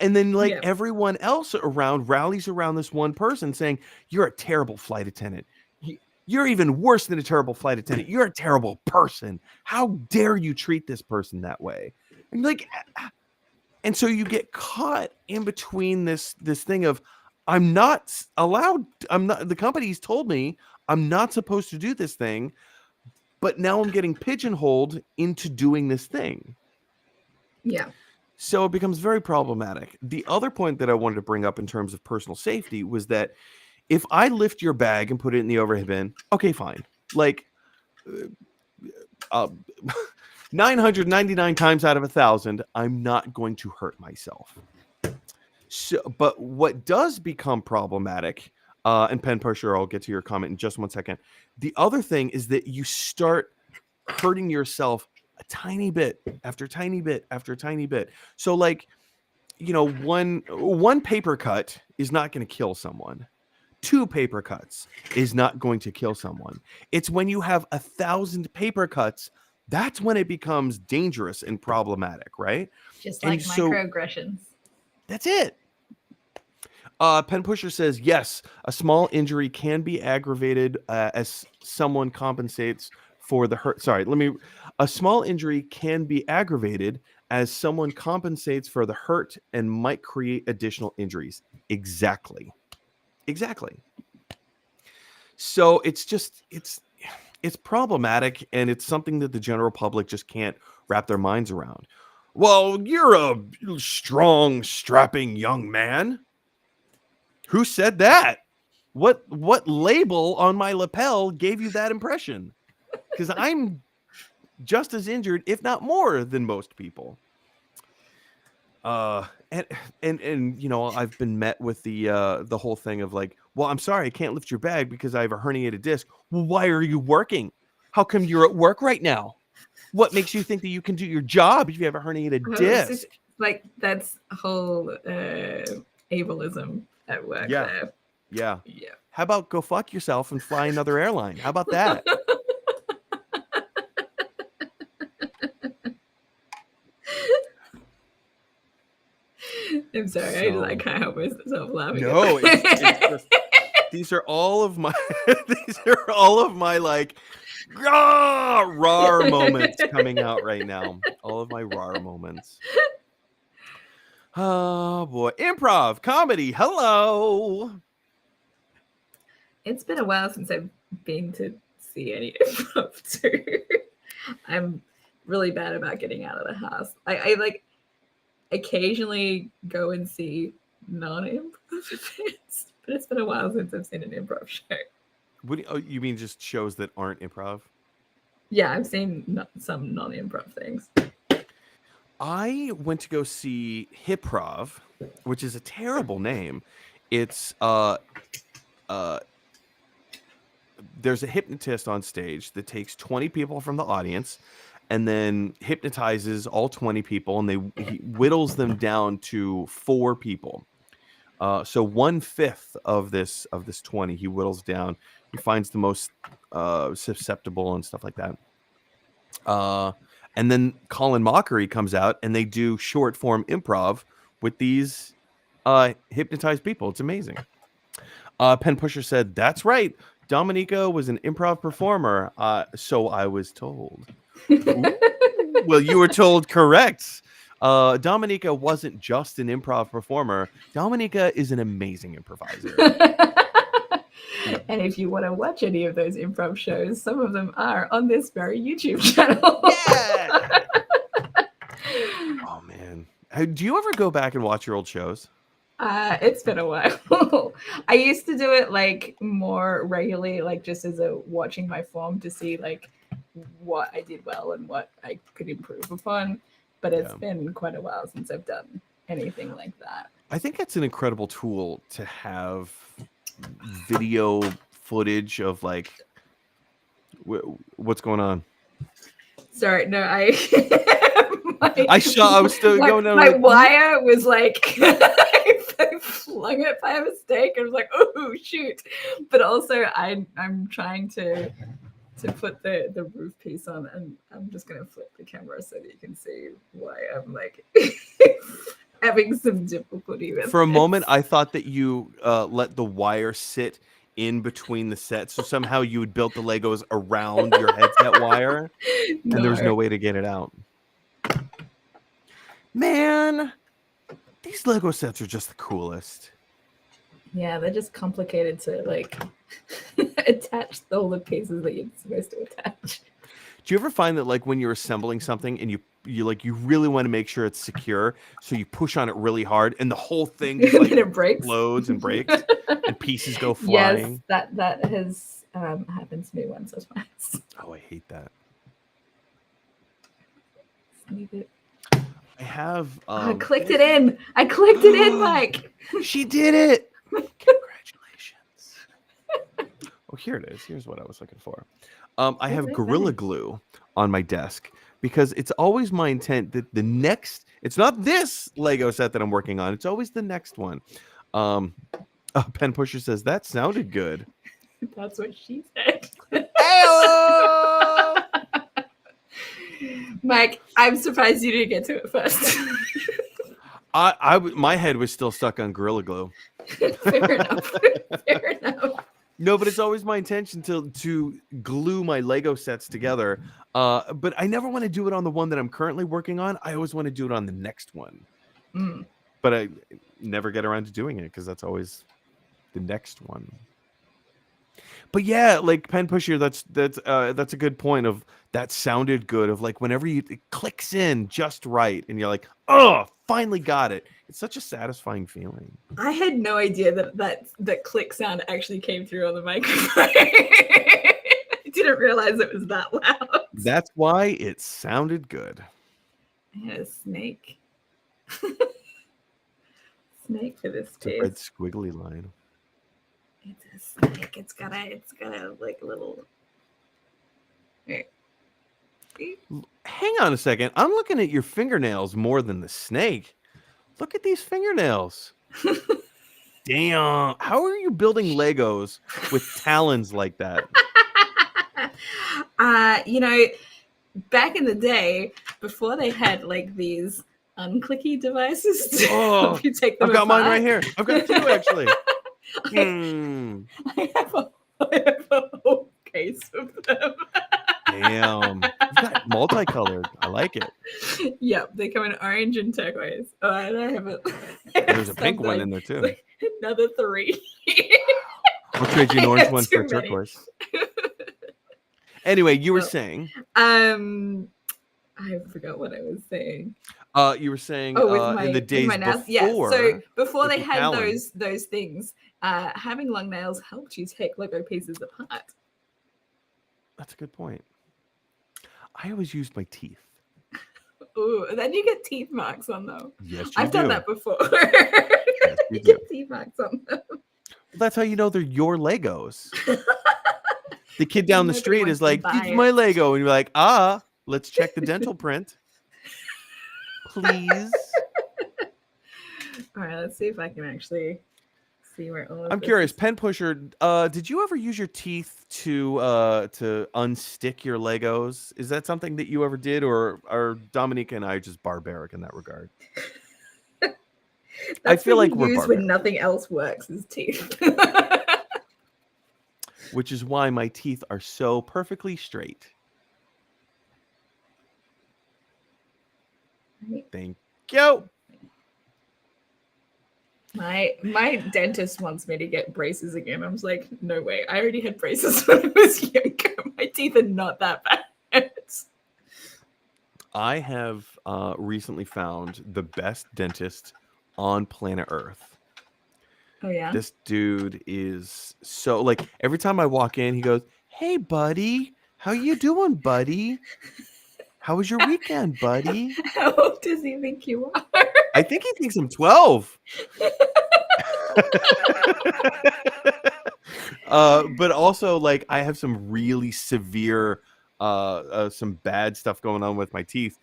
And then everyone else around rallies around this one person saying, you're a terrible flight attendant. You're even worse than a terrible flight attendant. You're a terrible person. How dare you treat this person that way? And so you get caught in between this thing of, the company's told me I'm not supposed to do this thing, but now I'm getting pigeonholed into doing this thing. Yeah. So it becomes very problematic. The other point that I wanted to bring up in terms of personal safety was that if I lift your bag and put it in the overhead bin, okay, fine. 999 times out of 1,000, I'm not going to hurt myself. So, but what does become problematic, and Pen Pusher, I'll get to your comment in just 1 second. The other thing is that you start hurting yourself a tiny bit after tiny bit after tiny bit. So one paper cut is not going to kill someone. 2 paper cuts is not going to kill someone. It's when you have 1,000 paper cuts, that's when it becomes dangerous and problematic, right? Just like microaggressions. That's it. Pen Pusher says, yes, a small injury can be aggravated as someone compensates for the hurt. A small injury can be aggravated as someone compensates for the hurt and might create additional injuries. Exactly. So it's problematic, and it's something that the general public just can't wrap their minds around. Well, you're a strong, strapping young man. Who said that? What label on my lapel gave you that impression? Because I'm just as injured, if not more, than most people. And I've been met with the whole thing of well, I'm sorry, I can't lift your bag because I have a herniated disc. Well, why are you working? How come you're at work right now? What makes you think that you can do your job if you have a herniated disc? That's whole ableism at work. Yeah. How about go fuck yourself and fly another airline? How about that? I'm sorry, I can't help myself laughing. No, it's just, these are all of my raw moments coming out right now. All of my raw moments. Oh boy, improv comedy. Hello. It's been a while since I've been to see any improv too. I'm really bad about getting out of the house. I occasionally go and see non-improv events, but it's been a while since I've seen an improv show. What you mean, just shows that aren't improv? Yeah, I've seen some non-improv things. I went to go see Hiprov, which is a terrible name. It's there's a hypnotist on stage that takes 20 people from the audience and then hypnotizes all 20 people, and he whittles them down to 4 people. So 1/5 of this 20 he whittles down. He finds the most susceptible and stuff like that. And then Colin Mockery comes out, and they do short form improv with these hypnotized people. It's amazing. Pen Pusher said, "That's right. Dominica was an improv performer. So I was told." Well, you were told correct. Dominica wasn't just an improv performer. Dominica is an amazing improviser. And if you want to watch any of those improv shows, some of them are on this very YouTube channel. Yeah. Oh man, do you ever go back and watch your old shows? It's been a while. I used to do it more regularly, just as a watching my form to see what I did well and what I could improve upon. But it's been quite a while since I've done anything like that. I think that's an incredible tool to have video footage of like what's going on? Sorry, no, I was still going down. My wire was like, I flung it by mistake. I was like, oh shoot! But also, I'm trying to put the roof piece on, and I'm just gonna flip the camera so that you can see why I'm like having some difficulty with. For a moment, I thought that you let the wire sit in between the sets, so somehow you would build the Legos around your headset wire, and there was no way to get it out. Man, these Lego sets are just the coolest. Yeah, they're just complicated to like attach all the pieces that you're supposed to attach. Do you ever find that like when you're assembling something and you really want to make sure it's secure, so you push on it really hard and the whole thing just like it breaks, explodes and breaks, and pieces go flying? Yes, that has happened to me once or twice. Oh, I hate that. Sneak I have. I clicked it in. I clicked it in, Mike. She did it. Congratulations. Oh, here it is. Here's what I was looking for. I have Gorilla Glue on my desk because it's always my intent that the next. It's not this Lego set that I'm working on. It's always the next one. Pen Pusher says that sounded good. That's what she said. Hey-o! Mike, I'm surprised you didn't get to it first. My head was still stuck on Gorilla Glue. Fair enough. Fair enough. No, but it's always my intention to glue my Lego sets together. But I never want to do it on the one that I'm currently working on. I always want to do it on the next one. Mm. But I never get around to doing it because that's always the next one. But yeah, like Pen Pusher, that's a good point. Of that sounded good. Of like whenever it clicks in just right, and you're like, oh, finally got it. It's such a satisfying feeling. I had no idea that click sound actually came through on the microphone. I didn't realize it was that loud. That's why it sounded good. Yeah, snake. Snake for this It's a red squiggly line. It's a snake. It's got a like little. Here. Hang on a second. I'm looking at your fingernails more than the snake. Look at these fingernails. Damn. How are you building Legos with talons like that? Back in the day, before they had like these unclicky devices to help you take them I've got apart. mine right here. I've got two actually. I have a whole case of them. Damn. You've got multicolored. I like it. Yep, they come in orange and turquoise. Oh, and I have it. There's a pink one in there too. Like another 3. I'll trade you an orange one for a turquoise. Anyway, you were saying. I forgot what I was saying. You were saying in the days before. Yeah, so before they had talon. those things, having long nails helped you take Lego pieces apart. That's a good point. I always used my teeth. Ooh, then you get teeth marks on them. Yes, you I've do. done that before. Yes, you get teeth marks on them. That's how you know they're your Legos. The kid down the street is like, "It's my Lego," and you're like, let's check the dental print, please. All right, let's see if I can actually see where all of I'm this curious, is. Pen Pusher, did you ever use your teeth to unstick your Legos? Is that something that you ever did, or are Dominica and I just barbaric in that regard? I feel like we're barbaric. When nothing else works is teeth. Which is why my teeth are so perfectly straight. Thank you. My dentist wants me to get braces again. I was like, no way. I already had braces when I was younger. My teeth are not that bad. I have recently found the best dentist on planet Earth. Oh yeah. This dude is so like every time I walk in, he goes, "Hey, buddy, how you doing, buddy? How was your weekend, buddy?" How old does he think you are? I think he thinks I'm 12. But also, like, I have some really severe, some bad stuff going on with my teeth,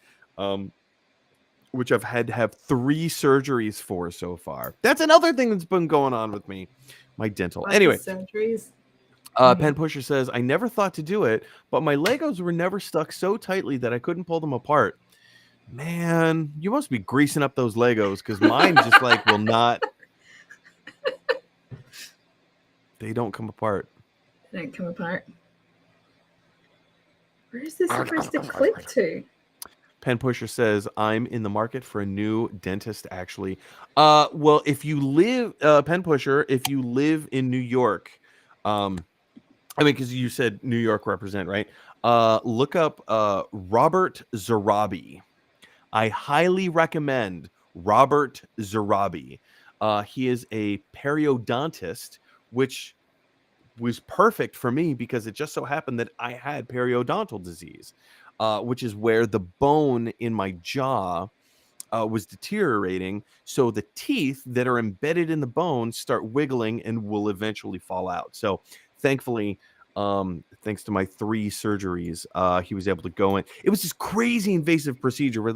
which I've had to have 3 surgeries for so far. That's another thing that's been going on with me, my dental. Lots Anyway, of surgeries. Pen Pusher says, I never thought to do it, but my Legos were never stuck so tightly that I couldn't pull them apart. Man, you must be greasing up those Legos, because mine just like will not. They don't come apart. They don't come apart. Where is this supposed to clip to? Pen Pusher says, I'm in the market for a new dentist, actually. Well, if you live, Pen Pusher, if you live in New York, I mean, because you said New York represent, right? Look up Robert Zarabi. I highly recommend Robert Zarabi. He is a periodontist, which was perfect for me because it just so happened that I had periodontal disease, which is where the bone in my jaw was deteriorating. So the teeth that are embedded in the bone start wiggling and will eventually fall out. So thankfully, thanks to my 3 surgeries, he was able to go in. It was this crazy invasive procedure where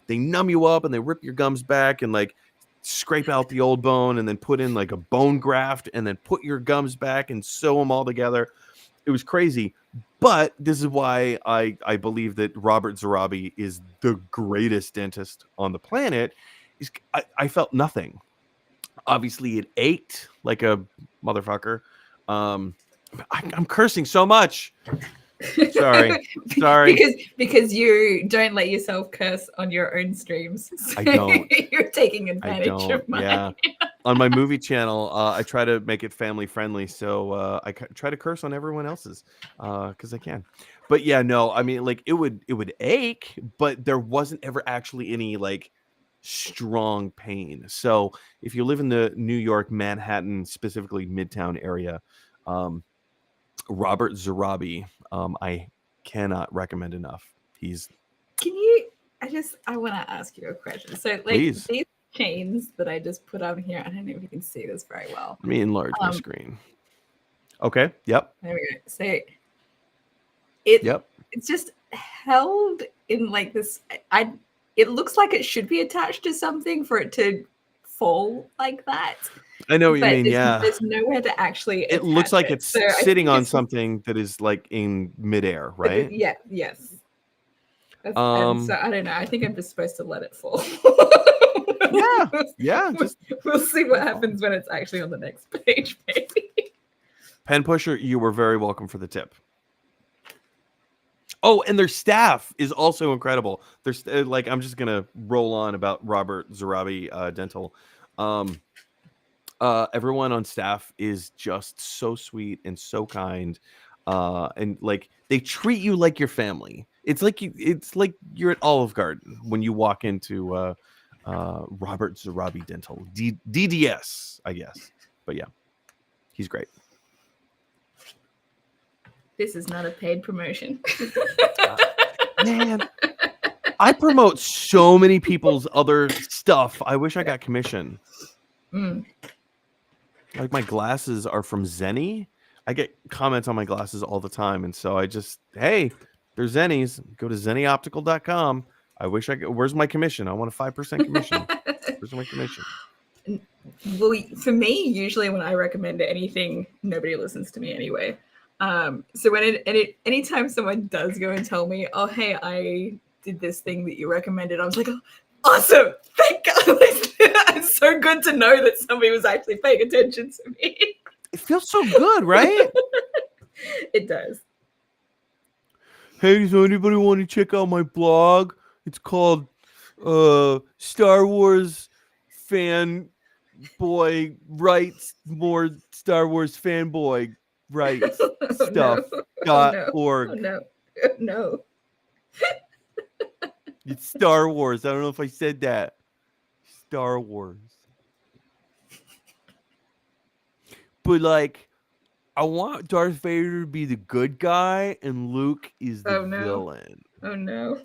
they numb you up and they rip your gums back and like scrape out the old bone and then put in like a bone graft and then put your gums back and sew them all together. It was crazy. But this is why I believe that Robert Zarabi is the greatest dentist on the planet. I felt nothing. Obviously, it ached like a motherfucker. I'm cursing so much. Sorry. Because you don't let yourself curse on your own streams. So I don't. You're taking advantage of mine. Yeah. On my movie channel, I try to make it family friendly, so I try to curse on everyone else's because I can. But yeah, no, I mean, like it would ache, but there wasn't ever actually any like strong pain. So if you live in the New York, Manhattan, specifically Midtown area, Robert Zarabi, I cannot recommend enough. I want to ask you a question. So like Please. these chains that I just put on here, I don't know if you can see this very well. Let me enlarge my screen. Okay. Yep. There we go. So it's just held in like this. It looks like it should be attached to something for it to fall like that. I know what you mean. Yeah. There's nowhere to actually. It looks like it's sitting on something that is like in midair, right? Yeah. Yes. And so I don't know. I think I'm just supposed to let it fall. Yeah. We'll see what happens when it's actually on the next page, maybe. Pen Pusher, you were very welcome for the tip. Oh, and their staff is also incredible. There's like, I'm just gonna roll on about Robert Zarabi Dental. Everyone on staff is just so sweet and so kind, and like they treat you like your family. It's like you're at Olive Garden when you walk into Robert Zarabi Dental, DDS, I guess. But yeah, he's great. This is not a paid promotion. Man, I promote so many people's other stuff. I wish I got commission. Like my glasses are from Zenny. I get comments on my glasses all the time. And so I just, hey, they're Zennies. Go to zennyoptical.com. I wish where's my commission? I want a 5% commission. Where's my commission? Well, for me, usually when I recommend anything, nobody listens to me anyway. So when anytime someone does go and tell me, oh, hey, I did this thing that you recommended, I was like, oh, awesome. Thank God. It's so good to know that somebody was actually paying attention to me. It feels so good, right? It does. Hey, does anybody want to check out my blog? It's called Star Wars Fanboy Writes More Star Wars Fanboy Writes Stuff.org. No. It's Star Wars. I don't know if I said that. Star Wars. But like, I want Darth Vader to be the good guy and Luke is the villain. Oh no.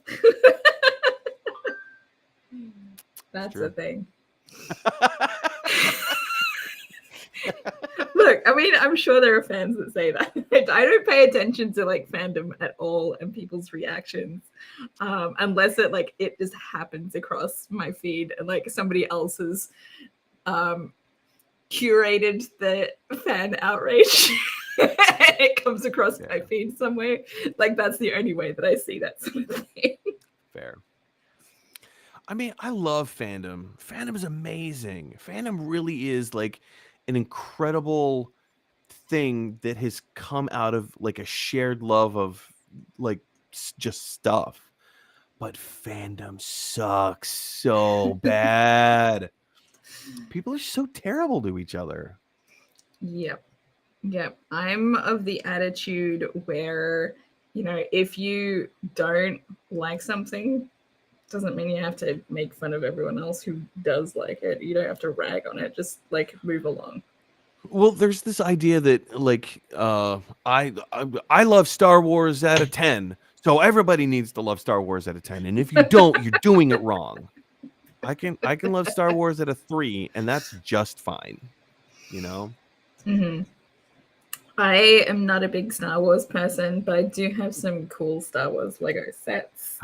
That's a thing. Look, I mean, I'm sure there are fans that say that. I don't pay attention to like fandom at all and people's reactions, unless it just happens across my feed and like somebody else has curated the fan outrage. It comes across my feed somewhere. Like that's the only way that I see that sort of thing. Fair. I mean, I love fandom. Fandom is amazing. Fandom really is like an incredible thing that has come out of like a shared love of like just stuff. But fandom sucks so bad. People are so terrible to each other. Yep. I'm of the attitude where, if you don't like something, doesn't mean you have to make fun of everyone else who does like it. You don't have to rag on it. Just like move along. Well, there's this idea that like I love Star Wars at a 10, so everybody needs to love Star Wars at a 10, and if you don't, you're doing it wrong. I can love Star Wars at a 3, and that's just fine. Mm-hmm. I am not a big Star Wars person, but I do have some cool Star Wars Lego sets.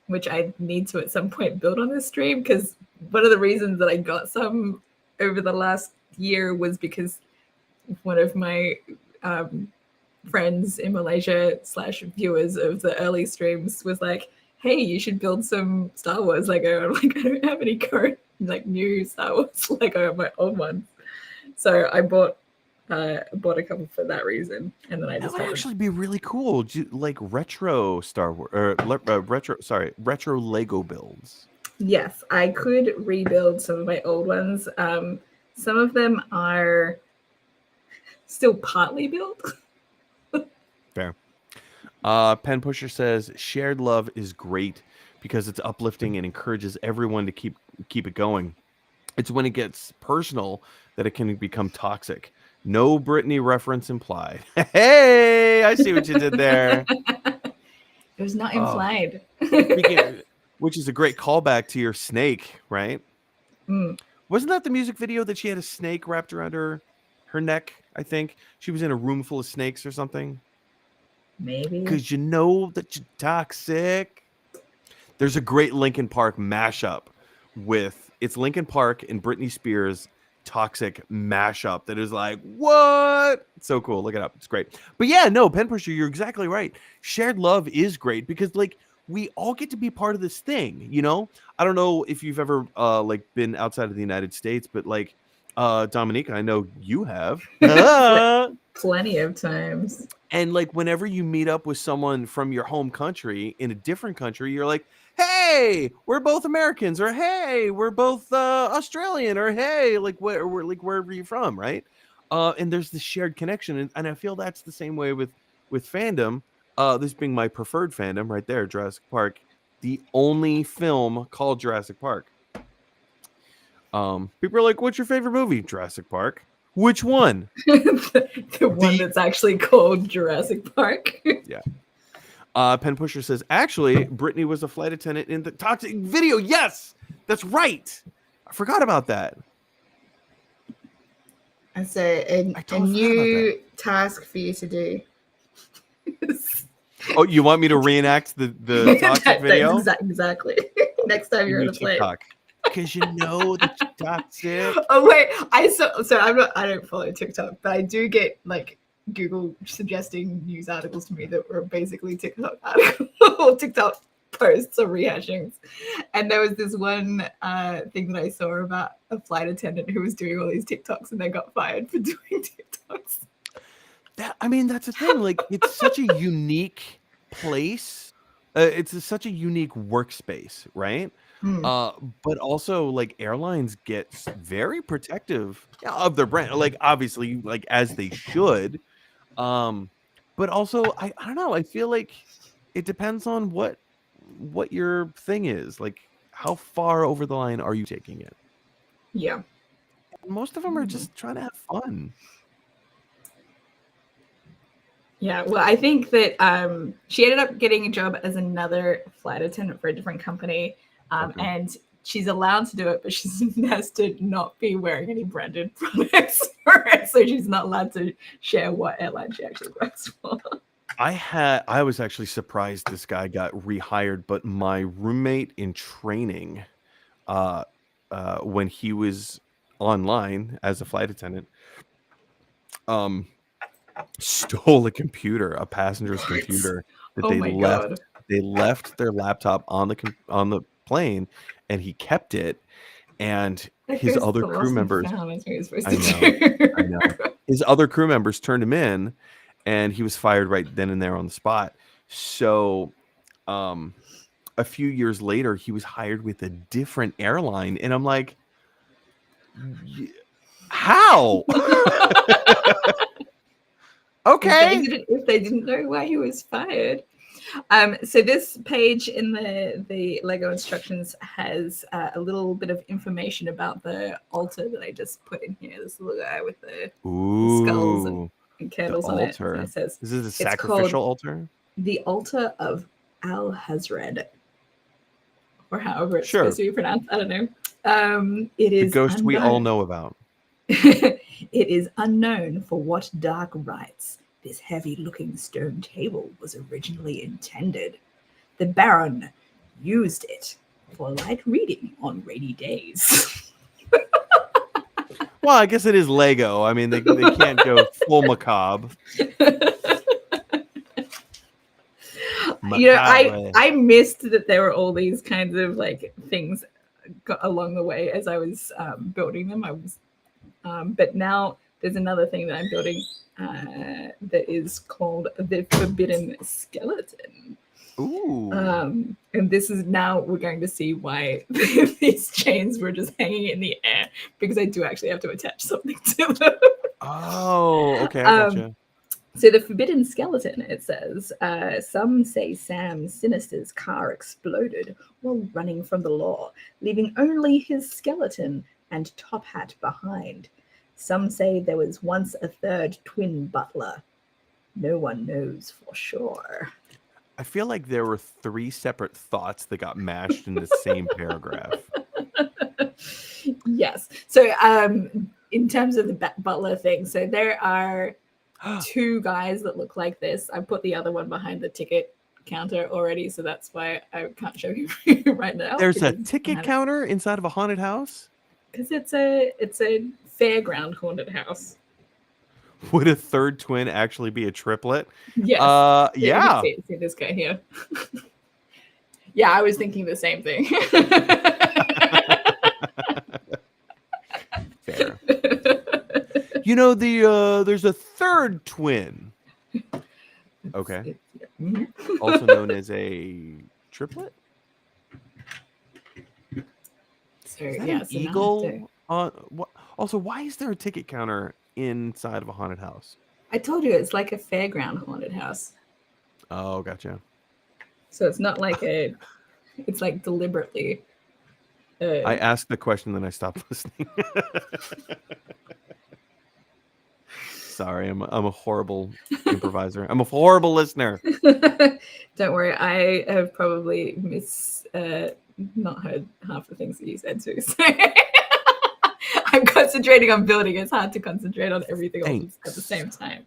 Which I need to at some point build on this stream, because one of the reasons that I got some over the last year was because one of my friends in Malaysia / viewers of the early streams was like, hey, you should build some Star Wars Lego. I'm like, I don't have any current like new Star Wars Lego, my old ones. So I bought a couple for that reason, and then I just that would actually be really cool, like retro Star Wars or retro Lego builds. Yes, I could rebuild some of my old ones. Some of them are still partly built. Fair. Pen Pusher says shared love is great because it's uplifting and encourages everyone to keep it going. It's when it gets personal that it can become toxic. No Britney reference implied. Hey, I see what you did there. It was not implied. Which is a great callback to your snake, right? Mm. Wasn't that the music video that she had a snake wrapped around her neck? I think she was in a room full of snakes or something. Maybe. Because you know that you're toxic. There's a great Linkin Park mashup with it's Linkin Park and Britney Spears toxic mashup that is like, what? It's so cool. Look it up. It's great. But yeah, no, Pen Pusher, you're exactly right. Shared love is great because like we all get to be part of this thing, I don't know if you've ever like been outside of the United States, but like Dominica, I know you have. Plenty of times. And like whenever you meet up with someone from your home country in a different country, you're like, hey, we're both Americans, or hey, we're both Australian, or hey, like wherever you're from, right? And there's this shared connection, and I feel that's the same way with fandom. This being my preferred fandom right there, Jurassic Park, the only film called Jurassic Park. People are like, what's your favorite movie? Jurassic Park. Which one? the one that's actually called Jurassic Park. Yeah. Pen Pusher says, actually, Britney was a flight attendant in the toxic video. Yes, that's right. I forgot about that. That's a new task for you to do. Oh, you want me to reenact the toxic video? Exactly. Next time you're on a plane. Because you know that you're toxic. Oh wait, I don't follow TikTok, but I do get like Google suggesting news articles to me that were basically TikTok articles or TikTok posts or rehashings. And there was this one thing that I saw about a flight attendant who was doing all these TikToks and they got fired for doing TikToks. That's the thing. Like, it's such a unique place. It's such a unique workspace, right? But also, like, airlines get very protective of their brand, like, obviously, like, as they should. But also, I don't know. I feel like it depends on what your thing is. Like, how far over the line are you taking it? Yeah. Most of them are just trying to have fun. Yeah, well, I think that she ended up getting a job as another flight attendant for a different company. And she's allowed to do it, but she has to not be wearing any branded products for it. So she's not allowed to share what airline she actually works for. I was actually surprised this guy got rehired, but my roommate in training, when he was online as a flight attendant, stole a passenger's computer that Oh they my left. God. They left their laptop on the plane, and he kept it. And That his goes other to crew lost and members, found, that's what you're supposed I to know, do. I know. His other crew members turned him in, and he was fired right then and there on the spot. So, a few years later, he was hired with a different airline, and I'm like, how? Okay. If they didn't know why he was fired. So this page in the Lego instructions has a little bit of information about the altar that I just put in here. This little guy with the skulls and candles on it. And it says, "This is a sacrificial altar." The altar of Al-Hazred, or however it's supposed to be pronounced. I don't know. It is the ghost we all know about. It is unknown for what dark rites this heavy-looking stone table was originally intended. The Baron used it for light reading on rainy days. Well, I guess it is Lego. I mean, they can't go full macabre. You know, I missed that there were all these kinds of like things along the way as I was building them. But now there's another thing that I'm building that is called the Forbidden Skeleton. Ooh. And this is now we're going to see why these chains were just hanging in the air, because I do actually have to attach something to them. Oh, okay, I gotcha. So the Forbidden Skeleton, it says, some say Sam Sinister's car exploded while running from the law, leaving only his skeleton and top hat behind. Some say there was once a third twin butler. No one knows for sure. I feel like there were 3 separate thoughts that got mashed in the same paragraph. Yes. So in terms of the butler thing, so there are 2 guys that look like this. I put the other one behind the ticket counter already, so that's why I can't show you right now. There's a ticket counter inside of a haunted house? Because it's a fairground haunted house. Would a third twin actually be a triplet? Yes. Yeah. See this guy here. Yeah, I was thinking the same thing. Fair. You know, there's a third twin. Okay. Also known as a triplet? So, is that yeah, an eagle? Also, why is there a ticket counter inside of a haunted house? I told you it's like a fairground haunted house. Oh, gotcha. So it's not like it's like deliberately. I asked the question, then I stopped listening. Sorry, I'm a horrible improviser. I'm a horrible listener. Don't worry, I have probably not heard half the things that you said too. So I'm concentrating on building. It's hard to concentrate on everything else at the same time.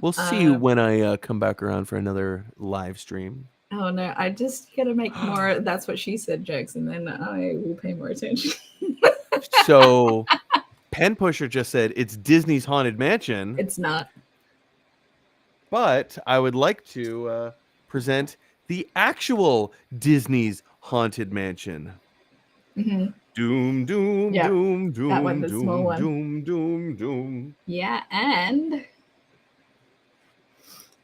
We'll see you when I come back around for another live stream. Oh no, I just gotta make more "that's what she said" jokes, and then I will pay more attention. So, Pen Pusher just said it's Disney's Haunted Mansion. It's not. But I would like to present the actual Disney's Haunted Mansion. Mm-hmm. Doom, doom, Yeah, doom, doom, that one, the doom, small one. doom, doom, doom. Yeah, and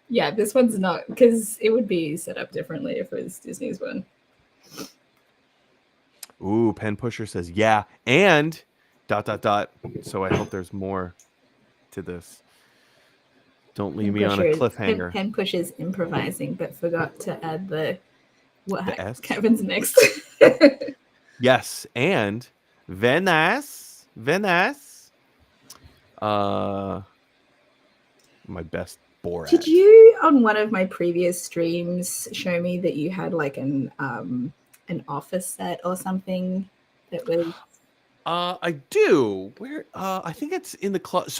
yeah, this one's not, because it would be set up differently if it was Disney's one. Ooh, Pen Pusher says, yeah, and ... So I hope there's more to this. Don't leave me on a cliffhanger. Pen Pusher's improvising, but forgot to add the S? Kevin's next. Yes, and Venice. My best Borat. Did you, on one of my previous streams, show me that you had like an office set or something That was I do. Where? I think it's in the closet.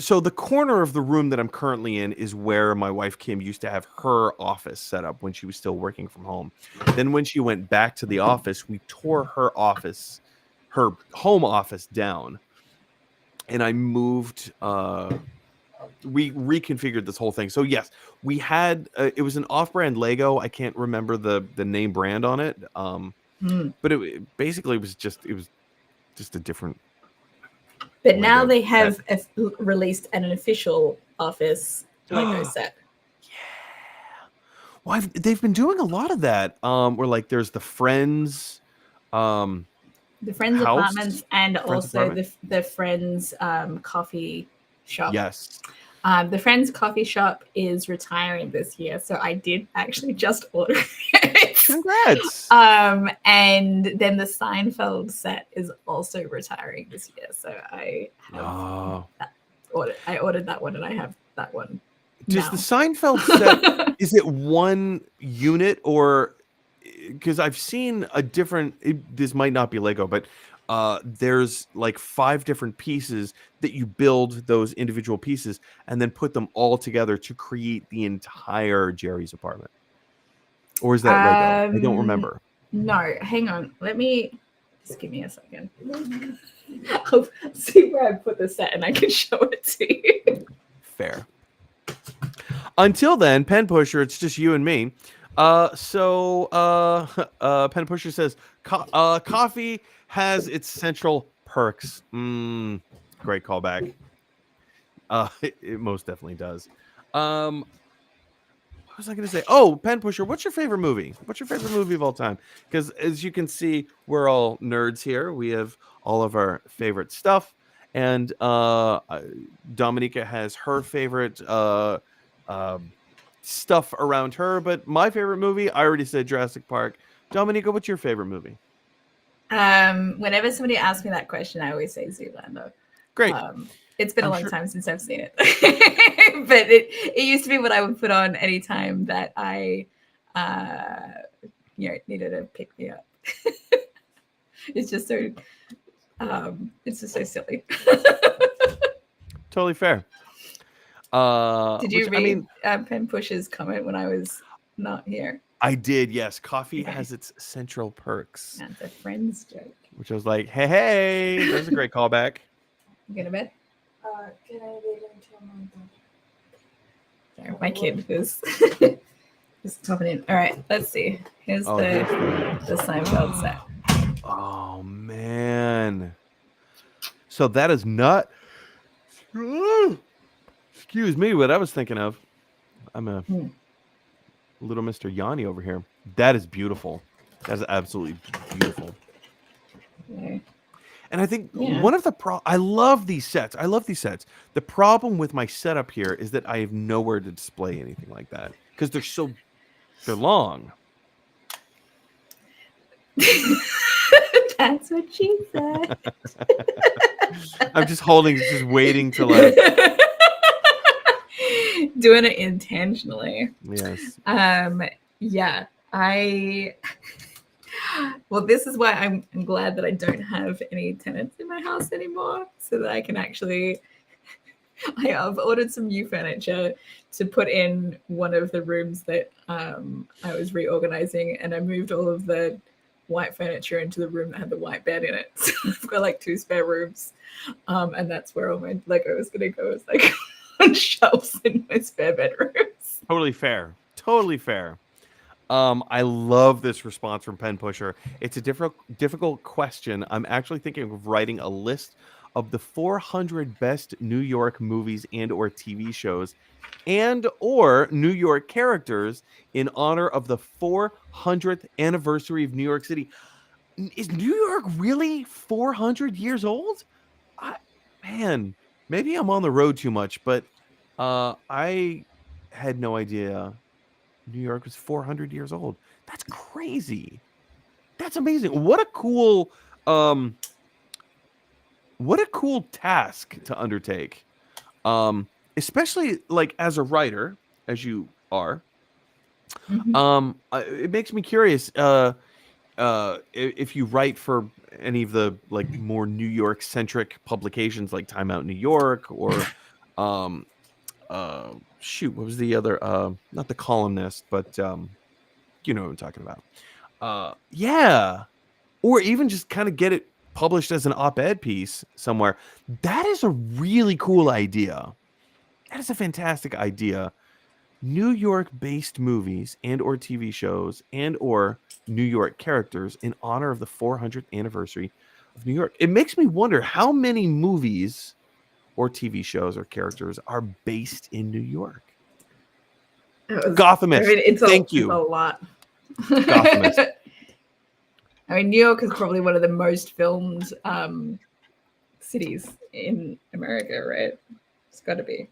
So the corner of the room that I'm currently in is where my wife Kim used to have her office set up when she was still working from home. Then when she went back to the office, we tore her home office down, and I moved. We reconfigured this whole thing. So yes, we had it was an off-brand Lego. I can't remember the name brand on it. But it basically was just a different. But now they have released an official Office Lego set. Yeah. Well, they've been doing a lot of that. Where like there's the Friends, the Friends house, apartments, and also the Friends coffee shop. Yes. The Friends coffee shop is retiring this year, so I did actually just order it. Congrats. And then the Seinfeld set is also retiring this year, so I ordered that one, and I have that one. Does the Seinfeld set is it one unit, or because I've seen a different? This might not be Lego, but there's like 5 different pieces that you build those individual pieces and then put them all together to create the entire Jerry's apartment. Or is that Lego? I don't remember. No, hang on. Just give me a second. I'll see where I put the set and I can show it to you. Fair. Until then, Pen Pusher, it's just you and me. Pen Pusher says, coffee has its central perks. Great callback. It most definitely does. What was I going to say? Oh, Pen Pusher, what's your favorite movie? What's your favorite movie of all time? Because as you can see, we're all nerds here. We have all of our favorite stuff. And Dominica has her favorite stuff around her. But my favorite movie, I already said Jurassic Park. Dominica, what's your favorite movie? Whenever somebody asks me that question, I always say Zoolander. Great. It's been a long time since I've seen it, but it used to be what I would put on anytime that I, needed to pick me up. It's just so silly. Totally fair. Did you read Pen Push's comment when I was not here? I did, yes. Coffee has its central perks. That's a Friends joke. Which I was like, hey, there's a great callback. You going to bed? Can I wait until my dad? Sorry, my kid is popping in. All right, let's see. Here's the Seinfeld set. Oh, man. So that is not... Excuse me, what I was thinking of. I'm a little Mr. Yanni over here. That is beautiful. That is absolutely beautiful. Okay. And I think one of the I love these sets. The problem with my setup here is that I have nowhere to display anything like that because they're long. That's what she said. I'm just waiting to like doing it intentionally. Yes. Yeah. Well, this is why I'm glad that I don't have any tenants in my house anymore, so that I can actually. I've ordered some new furniture to put in one of the rooms that I was reorganizing, and I moved all of the white furniture into the room that had the white bed in it. So I've got like 2 spare rooms, and that's where all my Lego is going to go. It's like on shelves in my spare bedrooms. Totally fair. I love this response from Pen Pusher. It's a difficult question. I'm actually thinking of writing a list of the 400 best New York movies and or TV shows and or New York characters in honor of the 400th anniversary of New York City. Is New York really 400 years old? Man, maybe I'm on the road too much, but I had no idea New York was 400 years old. That's crazy. That's amazing. What a cool task to undertake. Especially like as a writer, as you are. Mm-hmm. It makes me curious. if you write for any of the like more New York centric publications like Time Out New York or um shoot, what was the other not The Columnist, but you know what I'm talking about. Yeah. Or even just kind of get it published as an op-ed piece somewhere. That is a really cool idea. That is a fantastic idea. New York-based movies and or TV shows and or New York characters in honor of the 400th anniversary of New York. It makes me wonder how many movies or TV shows or characters are based in New York. Gothamist. Thank you. It's a lot. Gothamist. I mean, New York is probably one of the most filmed cities in America, right? It's got to be.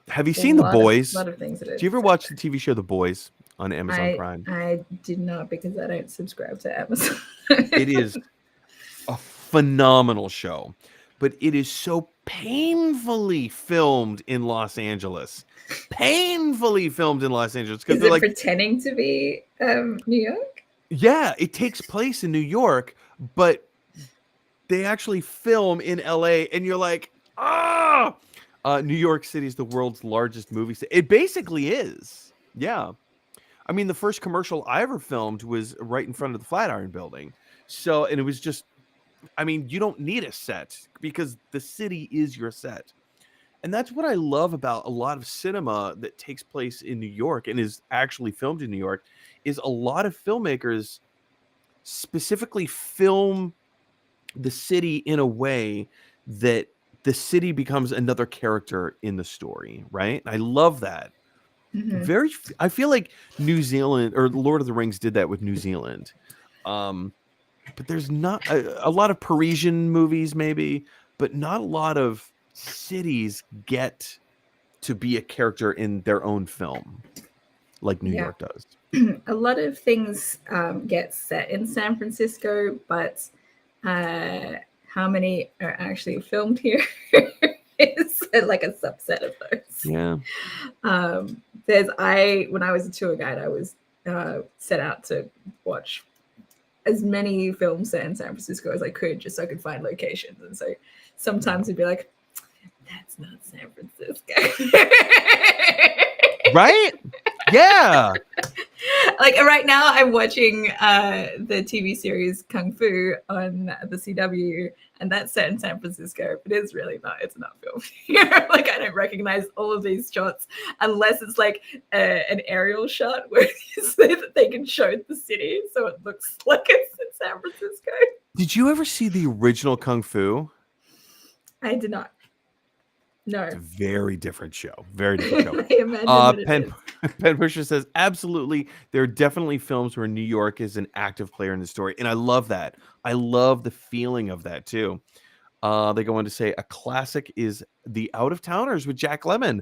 Have you seen The Boys? A lot of things it is. Do you ever watch the TV show The Boys on Amazon Prime? I did not, because I don't subscribe to Amazon. It is a phenomenal show, but it is so painfully filmed in Los Angeles. Painfully filmed in Los Angeles. Is they're it like pretending to be New York? Yeah, it takes place in New York, but they actually film in LA, and you're like, ah! New York City is the world's largest movie city. It basically is. Yeah. I mean, the first commercial I ever filmed was right in front of the Flatiron Building. So, and it was just, I mean, you don't need a set because the city is your set. And that's what I love about a lot of cinema that takes place in New York and is actually filmed in New York, is a lot of filmmakers specifically film the city in a way that the city becomes another character in the story, right? I love that. Mm-hmm. I feel like New Zealand or Lord of the Rings did that with New Zealand. But there's not a lot of Parisian movies maybe, but not a lot of cities get to be a character in their own film like New York does. A lot of things get set in San Francisco, but how many are actually filmed here is like a subset of those. Yeah. When I was a tour guide, I was set out to watch as many films set in San Francisco as I could, just so I could find locations. And so sometimes it'd be like, that's not San Francisco. Right? Yeah. Like right now I'm watching the TV series Kung Fu on the CW, and that's set in San Francisco, but it's really not. It's not filmed here. Like I don't recognize all of these shots unless it's like an aerial shot where so that they can show the city so it looks like it's in San Francisco. Did you ever see the original Kung Fu? I did not. No. It's a very different show. Very different show. I imagine Pen Pusher says, absolutely. There are definitely films where New York is an active player in the story. And I love that. I love the feeling of that too. They go on to say a classic is The Out of Towners with Jack Lemmon.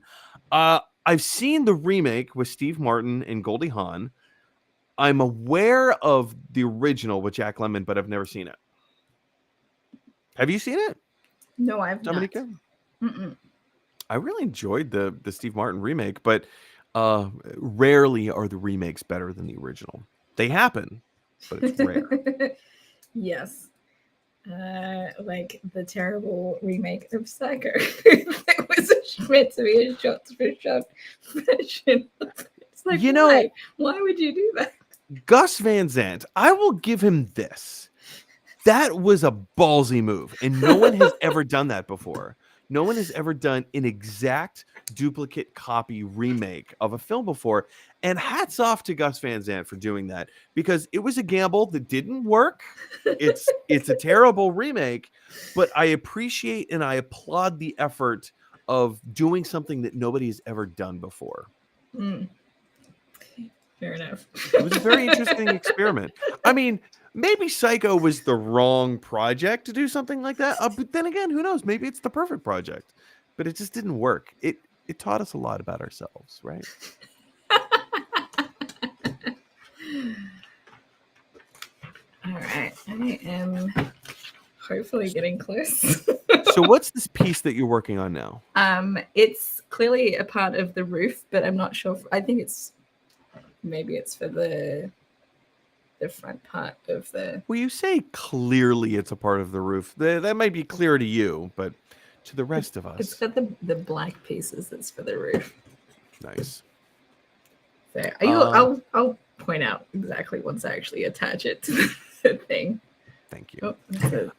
I've seen the remake with Steve Martin and Goldie Hawn. I'm aware of the original with Jack Lemmon, but I've never seen it. Have you seen it? No, I've Dominica? not. Mm-mm. I really enjoyed the Steve Martin remake, but rarely are the remakes better than the original. They happen, but it's rare. Yes. Like the terrible remake of Psycho. It was meant to be a shot-for-shot version. It's like, why would you do that? Gus Van Sant, I will give him this. That was a ballsy move, and no one has ever done that before. No one has ever done an exact duplicate copy remake of a film before. And hats off to Gus Van Sant for doing that, because it was a gamble that didn't work. It's a terrible remake, but I appreciate and I applaud the effort of doing something that nobody has ever done before. Mm. Fair enough. It was a very interesting experiment. I mean, maybe Psycho was the wrong project to do something like that. But then again, who knows? Maybe it's the perfect project, but it just didn't work. It taught us a lot about ourselves, right? All right. I am hopefully getting close. So what's this piece that you're working on now? It's clearly a part of the roof, but I'm not sure. I think maybe it's for the the front part of the. Well, you say clearly it's a part of the roof. That might be clear to you, but to the rest of It's us, got the black pieces that's for the roof. nice. So I'll point out exactly once I actually attach it to the thing. Thank you.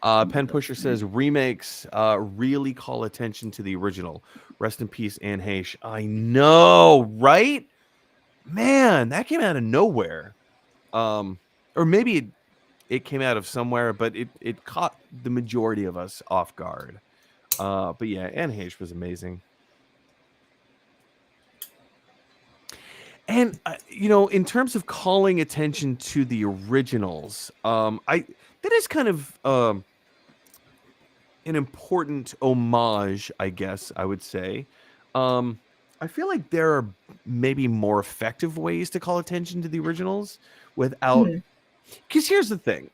Oh, Pen Pusher says remakes really call attention to the original. Rest in peace, Anne Heche. I know, right? Man, that came out of nowhere. Or maybe it came out of somewhere, but it caught the majority of us off guard. But yeah, Anne Heche was amazing. And in terms of calling attention to the originals, that is kind of an important homage, I guess I would say. I feel like there are maybe more effective ways to call attention to the originals without. Because here's the thing: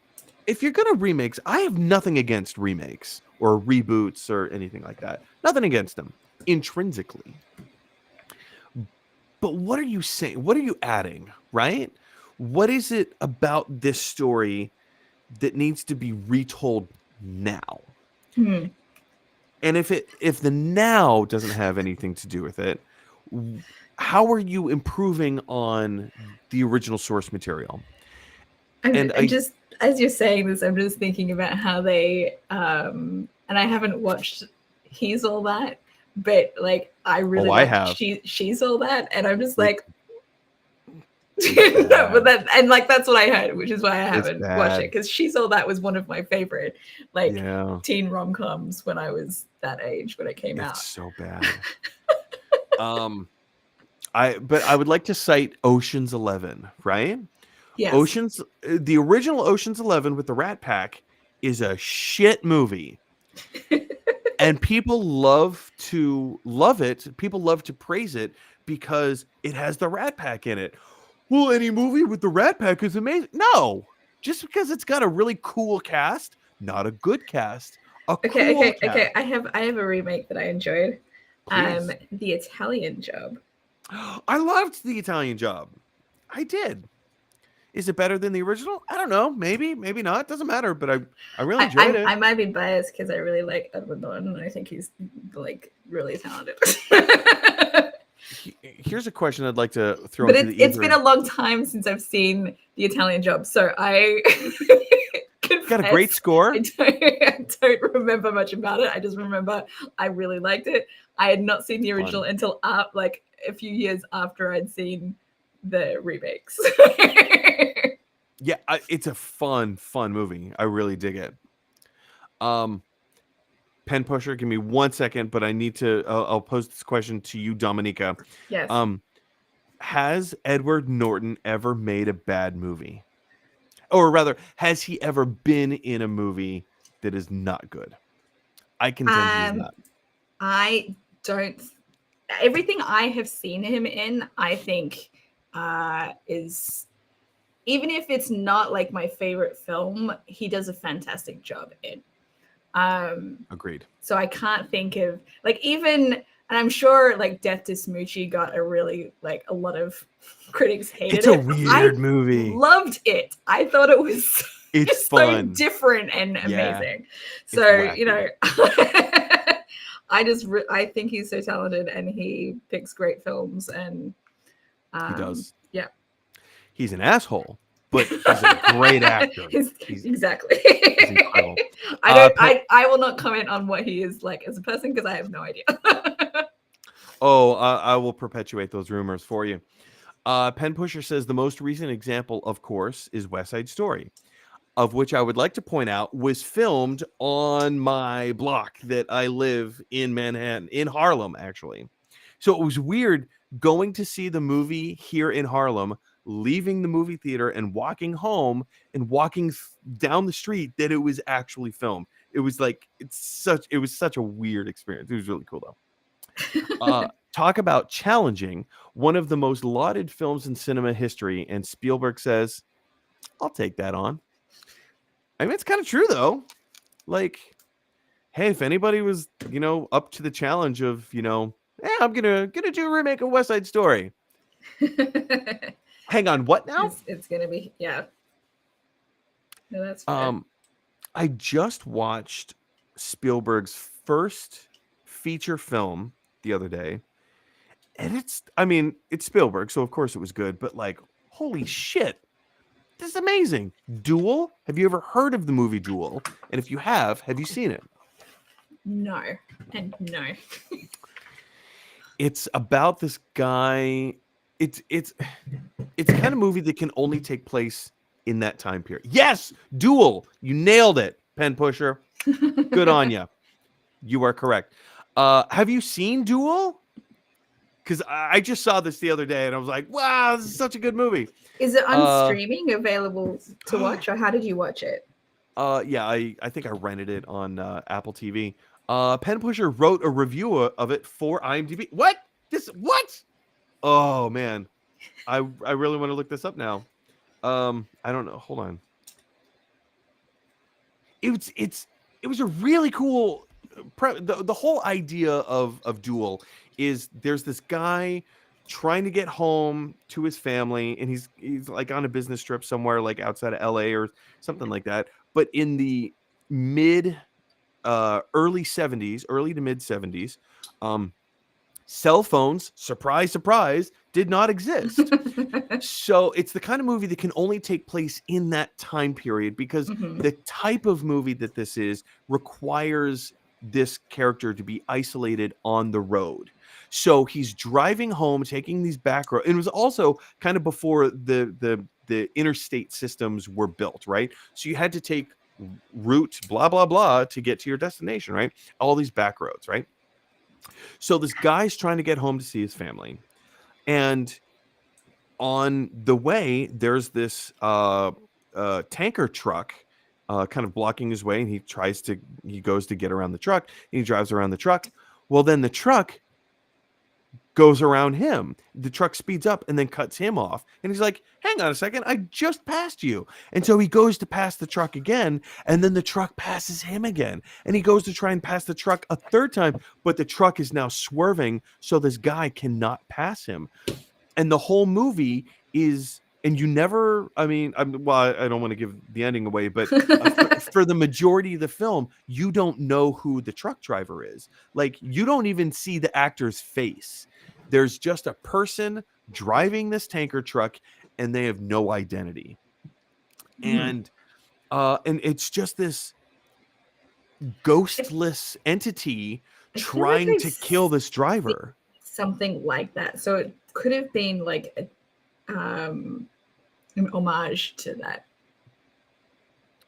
if you're gonna remakes, I have nothing against remakes or reboots or anything like that. Nothing against them intrinsically. But what are you saying? What are you adding? Right? What is it about this story that needs to be retold now? And if the now doesn't have anything to do with it, how are you improving on the original source material? I just, as you're saying this, I'm just thinking about how they and I haven't watched He's All That, but like I really like She's All That, and I'm just like no, but that's what I heard, which is why I haven't watched it, because She's All That was one of my favorite teen rom-coms when I was that age when it came out. It's so bad. But I would like to cite Ocean's 11, right? Yes. The original Ocean's 11 with the Rat Pack is a shit movie. And people love it. People love to praise it because it has the Rat Pack in it. Well, any movie with the Rat Pack is amazing. No, just because it's got a really cool cast, not a good cast. Okay. I have a remake that I enjoyed. The Italian Job. I loved The Italian Job. I did. Is it better than the original? I don't know. Maybe not. Doesn't matter. But I really enjoyed it. I might be biased because I really like Edward Norton, and I think he's like really talented. Here's a question I'd like to throw. But it's been a long time since I've seen The Italian Job, so I got a great score. I don't remember much about it. I just remember I really liked it. I had not seen the original until like a few years after I'd seen the remakes. Yeah, it's a fun movie. I really dig it. Pen Pusher, give me 1 second, but I need to. I'll pose this question to you, Dominica. Yes. Has Edward Norton ever made a bad movie, or rather, has he ever been in a movie that is not good? I can tell he's not. I don't. Everything I have seen him in, I think, is. Even if it's not like my favorite film, he does a fantastic job in. Agreed. So I can't think of even, and I'm sure like Death to Smoochie got a really a lot of critics hated it. It's a weird movie. Loved it. I thought it was it's fun, so different and amazing. So I think he's so talented and he picks great films and he does. Yeah. He's an asshole, but he's a great actor. Exactly. He's incredible. I will not comment on what he is like as a person because I have no idea. I will perpetuate those rumors for you. Pen Pusher says the most recent example, of course, is West Side Story, of which I would like to point out was filmed on my block that I live in Manhattan, in Harlem, actually. So it was weird going to see the movie here in Harlem, leaving the movie theater and walking home and walking down the street that it was actually filmed. It was such a weird experience. It was really cool though. Talk about challenging, one of the most lauded films in cinema history, and Spielberg says, I'll take that on. I mean, it's kind of true though. Like, hey, if anybody was, up to the challenge of, I'm gonna do a remake of West Side Story. Hang on, what now? It's gonna be No, that's fair. I just watched Spielberg's first feature film the other day, and it's Spielberg, so of course it was good, but like, holy shit, this is amazing. Duel? Have you ever heard of the movie Duel? And if you have you seen it? No, and no. It's about this guy. It's the kind of movie that can only take place in that time period. Yes, Duel. You nailed it, pen pusher. Good on you. You are correct. Have you seen Duel? Because I just saw this the other day and I was like, wow, this is such a good movie. Is it on streaming available to watch, or how did you watch it? Yeah, I think I rented it on Apple TV. Pen Pusher wrote a review of it for IMDb. What? What? Oh man, I really want to look this up now. I don't know. Hold on. It was a really cool. The whole idea of Duel is there's this guy trying to get home to his family, and he's like on a business trip somewhere like outside of LA or something like that. But in the early to mid 70s, cell phones, surprise, surprise, did not exist. So it's the kind of movie that can only take place in that time period because the type of movie that this is requires this character to be isolated on the road. So he's driving home, taking these back roads. It was also kind of before the interstate systems were built, right? So you had to take route blah blah blah to get to your destination, right? All these back roads, right? So this guy's trying to get home to see his family, and on the way there's this tanker truck kind of blocking his way, and he goes to get around the truck, and he drives around the truck. Well, then the truck goes around him. The truck speeds up and then cuts him off. And he's like, hang on a second, I just passed you. And so he goes to pass the truck again, and then the truck passes him again. And he goes to try and pass the truck a third time, but the truck is now swerving, so this guy cannot pass him. And the whole movie is, and you never, I don't want to give the ending away, but for the majority of the film, you don't know who the truck driver is. Like, you don't even see the actor's face. There's just a person driving this tanker truck, and they have no identity. And it's just this ghostless entity trying to kill this driver. Something like that. So it could have been like an homage to that.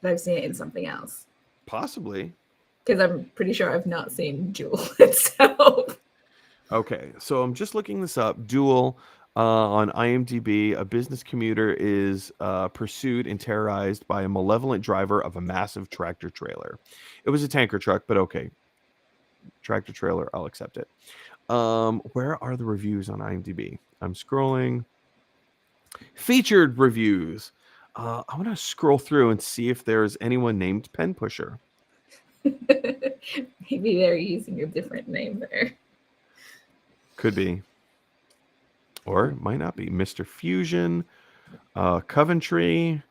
But I've seen it in something else. Possibly. Because I'm pretty sure I've not seen Duel itself. Okay, so I'm just looking this up. Duel on IMDb. A business commuter is pursued and terrorized by a malevolent driver of a massive tractor trailer. It was a tanker truck, but okay. Tractor trailer, I'll accept it. Where are the reviews on IMDb? I'm scrolling. Featured reviews. I want to scroll through and see if there's anyone named Pen Pusher. Maybe they're using a different name there. Could be. Or it might not be. Mr. Fusion, Coventry.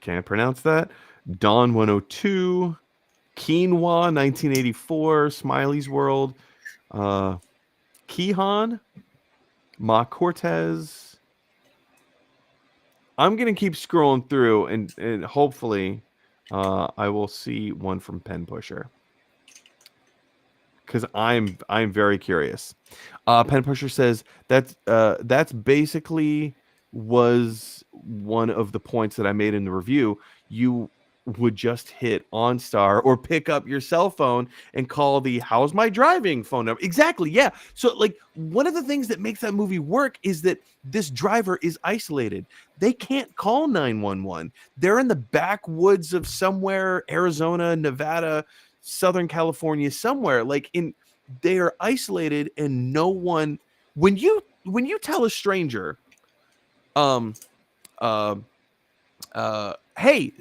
Can't pronounce that. Dawn 102, Quinoa 1984, Smiley's World, Kihan, Ma Cortez. I'm going to keep scrolling through and hopefully I will see one from Pen Pusher. Because I'm very curious. Pen Pusher says that's basically was one of the points that I made in the review. You would just hit OnStar or pick up your cell phone and call the "How's my driving" phone number. Exactly, yeah. So like one of the things that makes that movie work is that this driver is isolated. They can't call 911. They're in the backwoods of somewhere, Arizona, Nevada, Southern California, somewhere. They are isolated, and no one. When you tell a stranger, hey,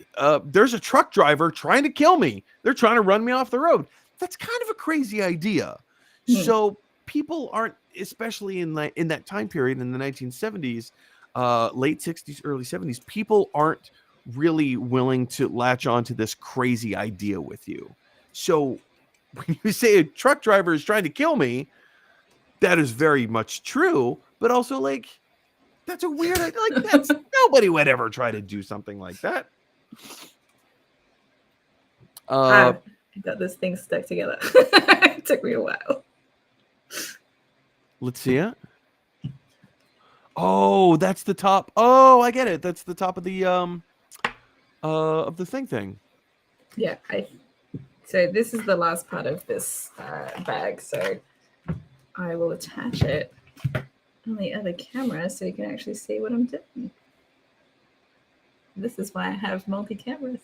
there's a truck driver trying to kill me. They're trying to run me off the road. That's kind of a crazy idea. So people aren't, especially in that time period in the 1970s, late 60s, early 70s, people aren't really willing to latch on to this crazy idea with you. So when you say a truck driver is trying to kill me, that is very much true, but also like that's a weird idea. Like that's nobody would ever try to do something like that. I got this thing stuck together. It took me a while. Let's see it. Oh, that's the top. Oh, I get it. That's the top of the thing. Yeah, so this is the last part of this bag, so I will attach it on the other camera so you can actually see what I'm doing. This is why I have multi-cameras.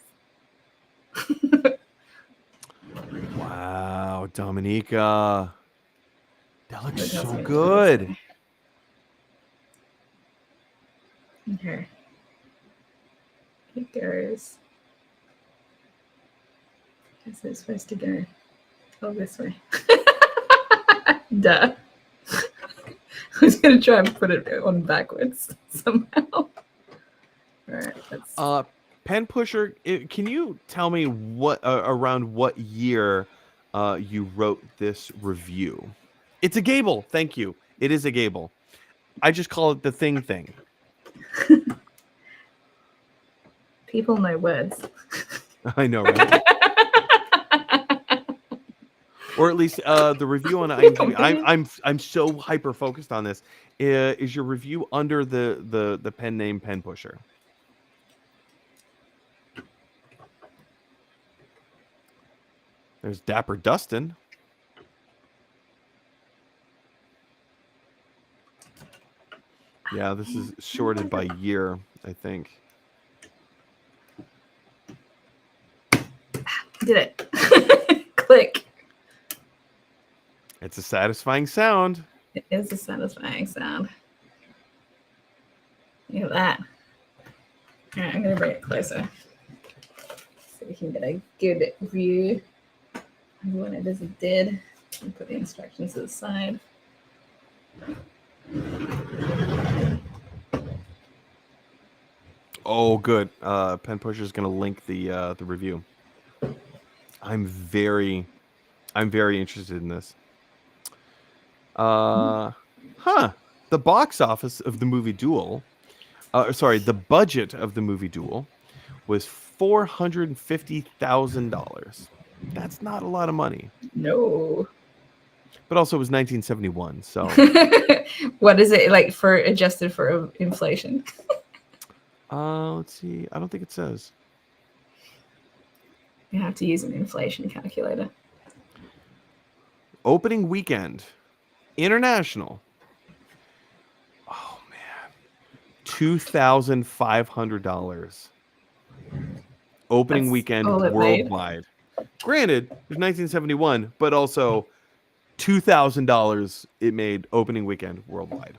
Wow, Dominica. That looks so good. Okay. It goes. Guess it's supposed to go. Oh, this way. Duh. I was gonna try and put it on backwards somehow. All right. Let's... Pen Pusher, can you tell me what around what year you wrote this review? It's a Gable. Thank you. It is a Gable. I just call it the thing. People know words. I know, right? Or at least the review on IMDb. I'm so hyper focused on this. Is your review under the pen name Pen Pusher? There's Dapper Dustin. Yeah, this is shorted by year, I think. Did it. Click. It's a satisfying sound. It is a satisfying sound. Look at that. All right, I'm going to bring it closer so we can get a good view of what it is it did. And put the instructions to the side. Oh, good. Pen Pusher is going to link the review. I'm very interested in this. The box office of the movie Duel. The budget of the movie Duel was $450,000. That's not a lot of money. No. But also it was 1971, so. What is it like for adjusted for inflation? Let's see. I don't think it says. You have to use an inflation calculator. Opening weekend. International. Oh, man. $2,500. Opening weekend worldwide. Granted, it was 1971, but also $2,000 it made opening weekend worldwide.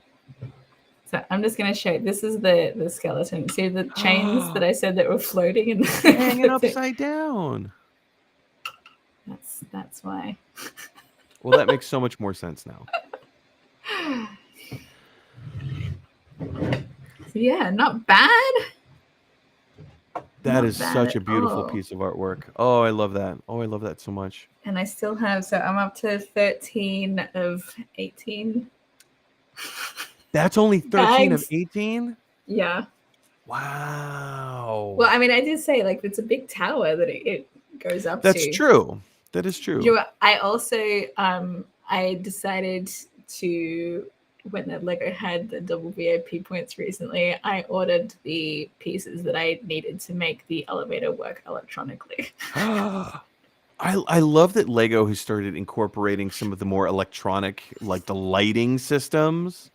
So I'm just going to show you. This is the skeleton. See the chains that I said that were floating and hanging upside down. That's why. Well, that makes so much more sense now. So yeah, not bad. That is such a beautiful piece of artwork. Oh, I love that. Oh, I love that so much. And I still have, so I'm up to 13 of 18. That's only 13 of 18? Yeah. Wow. Well, I mean, I did say, like, it's a big tower that it goes up to. That's true. That is true. You know, I also, I decided to, when the Lego had the double VIP points recently, I ordered the pieces that I needed to make the elevator work electronically. I love that Lego has started incorporating some of the more electronic, like the lighting systems.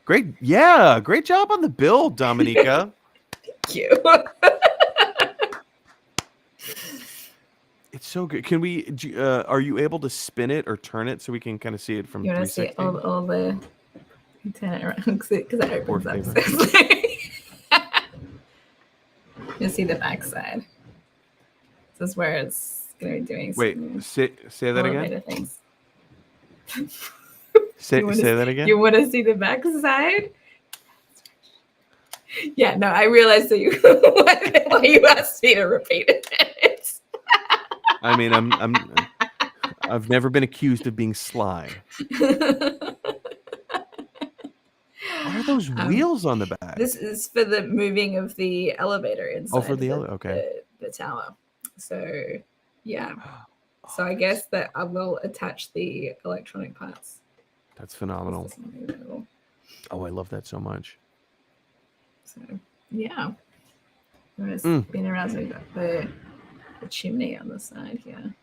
Great. Yeah. Great job on the build, Dominica. Thank you. It's so good. Can we, are you able to spin it or turn it so we can kind of see it from 360? You want to see all the, turn it around because it opens up. You'll see the back side. This is where it's going to be doing. Wait, say that again. Things. Say that again. You want to see the back side? Yeah, no, I realized that you why you asked me to repeat it. I mean, I've never been accused of being sly. What are those wheels on the back? This is for the moving of the elevator inside for the okay. the tower. So yeah. So I guess that I will attach the electronic parts. That's phenomenal. Oh, I love that so much. So yeah. I'm just spin around, so we've got the chimney on the side here.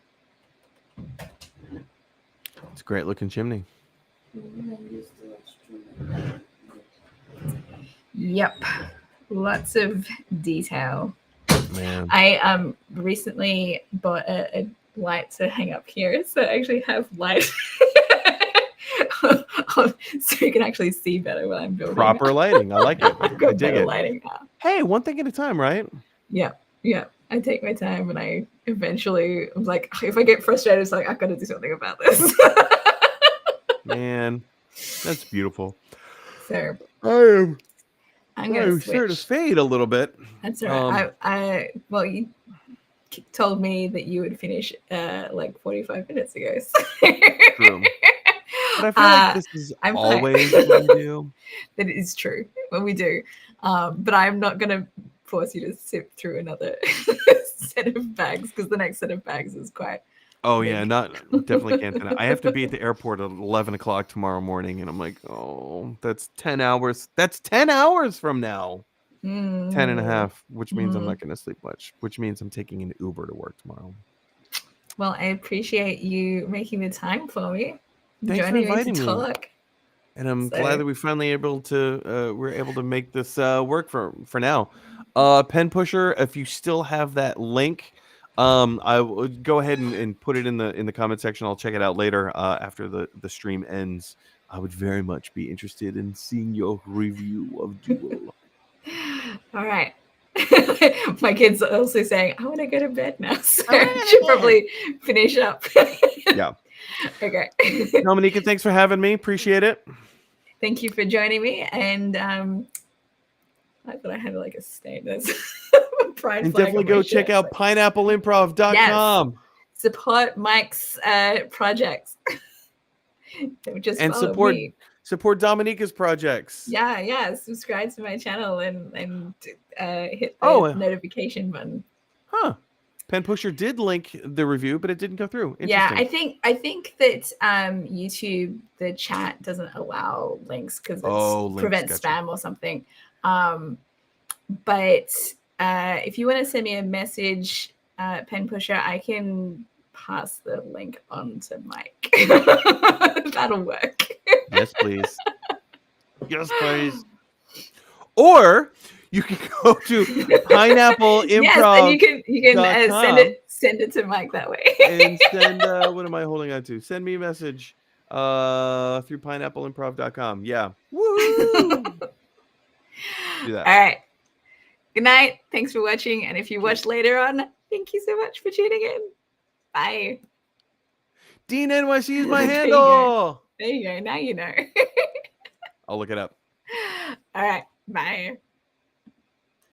It's a great looking chimney. Yep. Lots of detail. Man. I recently bought a light to hang up here, so I actually have light so you can actually see better what I'm building. Proper lighting. I like it. I've got I dig better it. lighting now. Hey, one thing at a time, right? Yeah. I take my time, and I eventually I'm like, if I get frustrated, it's like I've got to do something about this. Man, that's beautiful. So I'm gonna starting to fade a little bit. That's all right. Well, you told me that you would finish like 45 minutes ago. So. True. But I feel like this is always what we do. That is true. What we do. But I'm not going to force you to sit through another set of bags, because the next set of bags is quite big. Yeah, definitely can't. I have to be at the airport at 11 o'clock tomorrow morning, and I'm like, oh, that's 10 hours. That's 10 hours from now. 10 and a half, which means I'm not going to sleep much, which means I'm taking an Uber to work tomorrow. Well, I appreciate you making the time for me. Thanks for inviting me. Talk. And I'm glad that we finally we're able to make this work for now. Pen Pusher, if you still have that link, I will go ahead and put it in the comment section. I'll check it out later after the stream ends. I would very much be interested in seeing your review of Duel. All right. My kid's also saying, I want to go to bed now. So I should probably finish up. Yeah. Okay. Dominica, thanks for having me. Appreciate it. Thank you for joining me. And I thought I had like a status. And definitely go check out pineappleimprov.com. Yes. Support Mike's projects. Just and support Dominica's projects. Yeah. Subscribe to my channel and hit the notification button. Huh. Pen Pusher did link the review, but it didn't go through. Yeah, I think that YouTube, the chat doesn't allow links because it prevents spam or something. But if you want to send me a message, Pen Pusher, I can pass the link on to Mike. That'll work. Yes, please. Yes, please. Or you can go to Pineapple Improv. Yes, and you can send it to Mike that way. And send what am I holding on to? Send me a message through pineappleimprov.com. Yeah. Woo! Do that. All right. Good night. Thanks for watching. And if you watch later on, thank you so much for tuning in. Bye. Dean NYC is my handle. There you go. Now you know. I'll look it up. All right. Bye.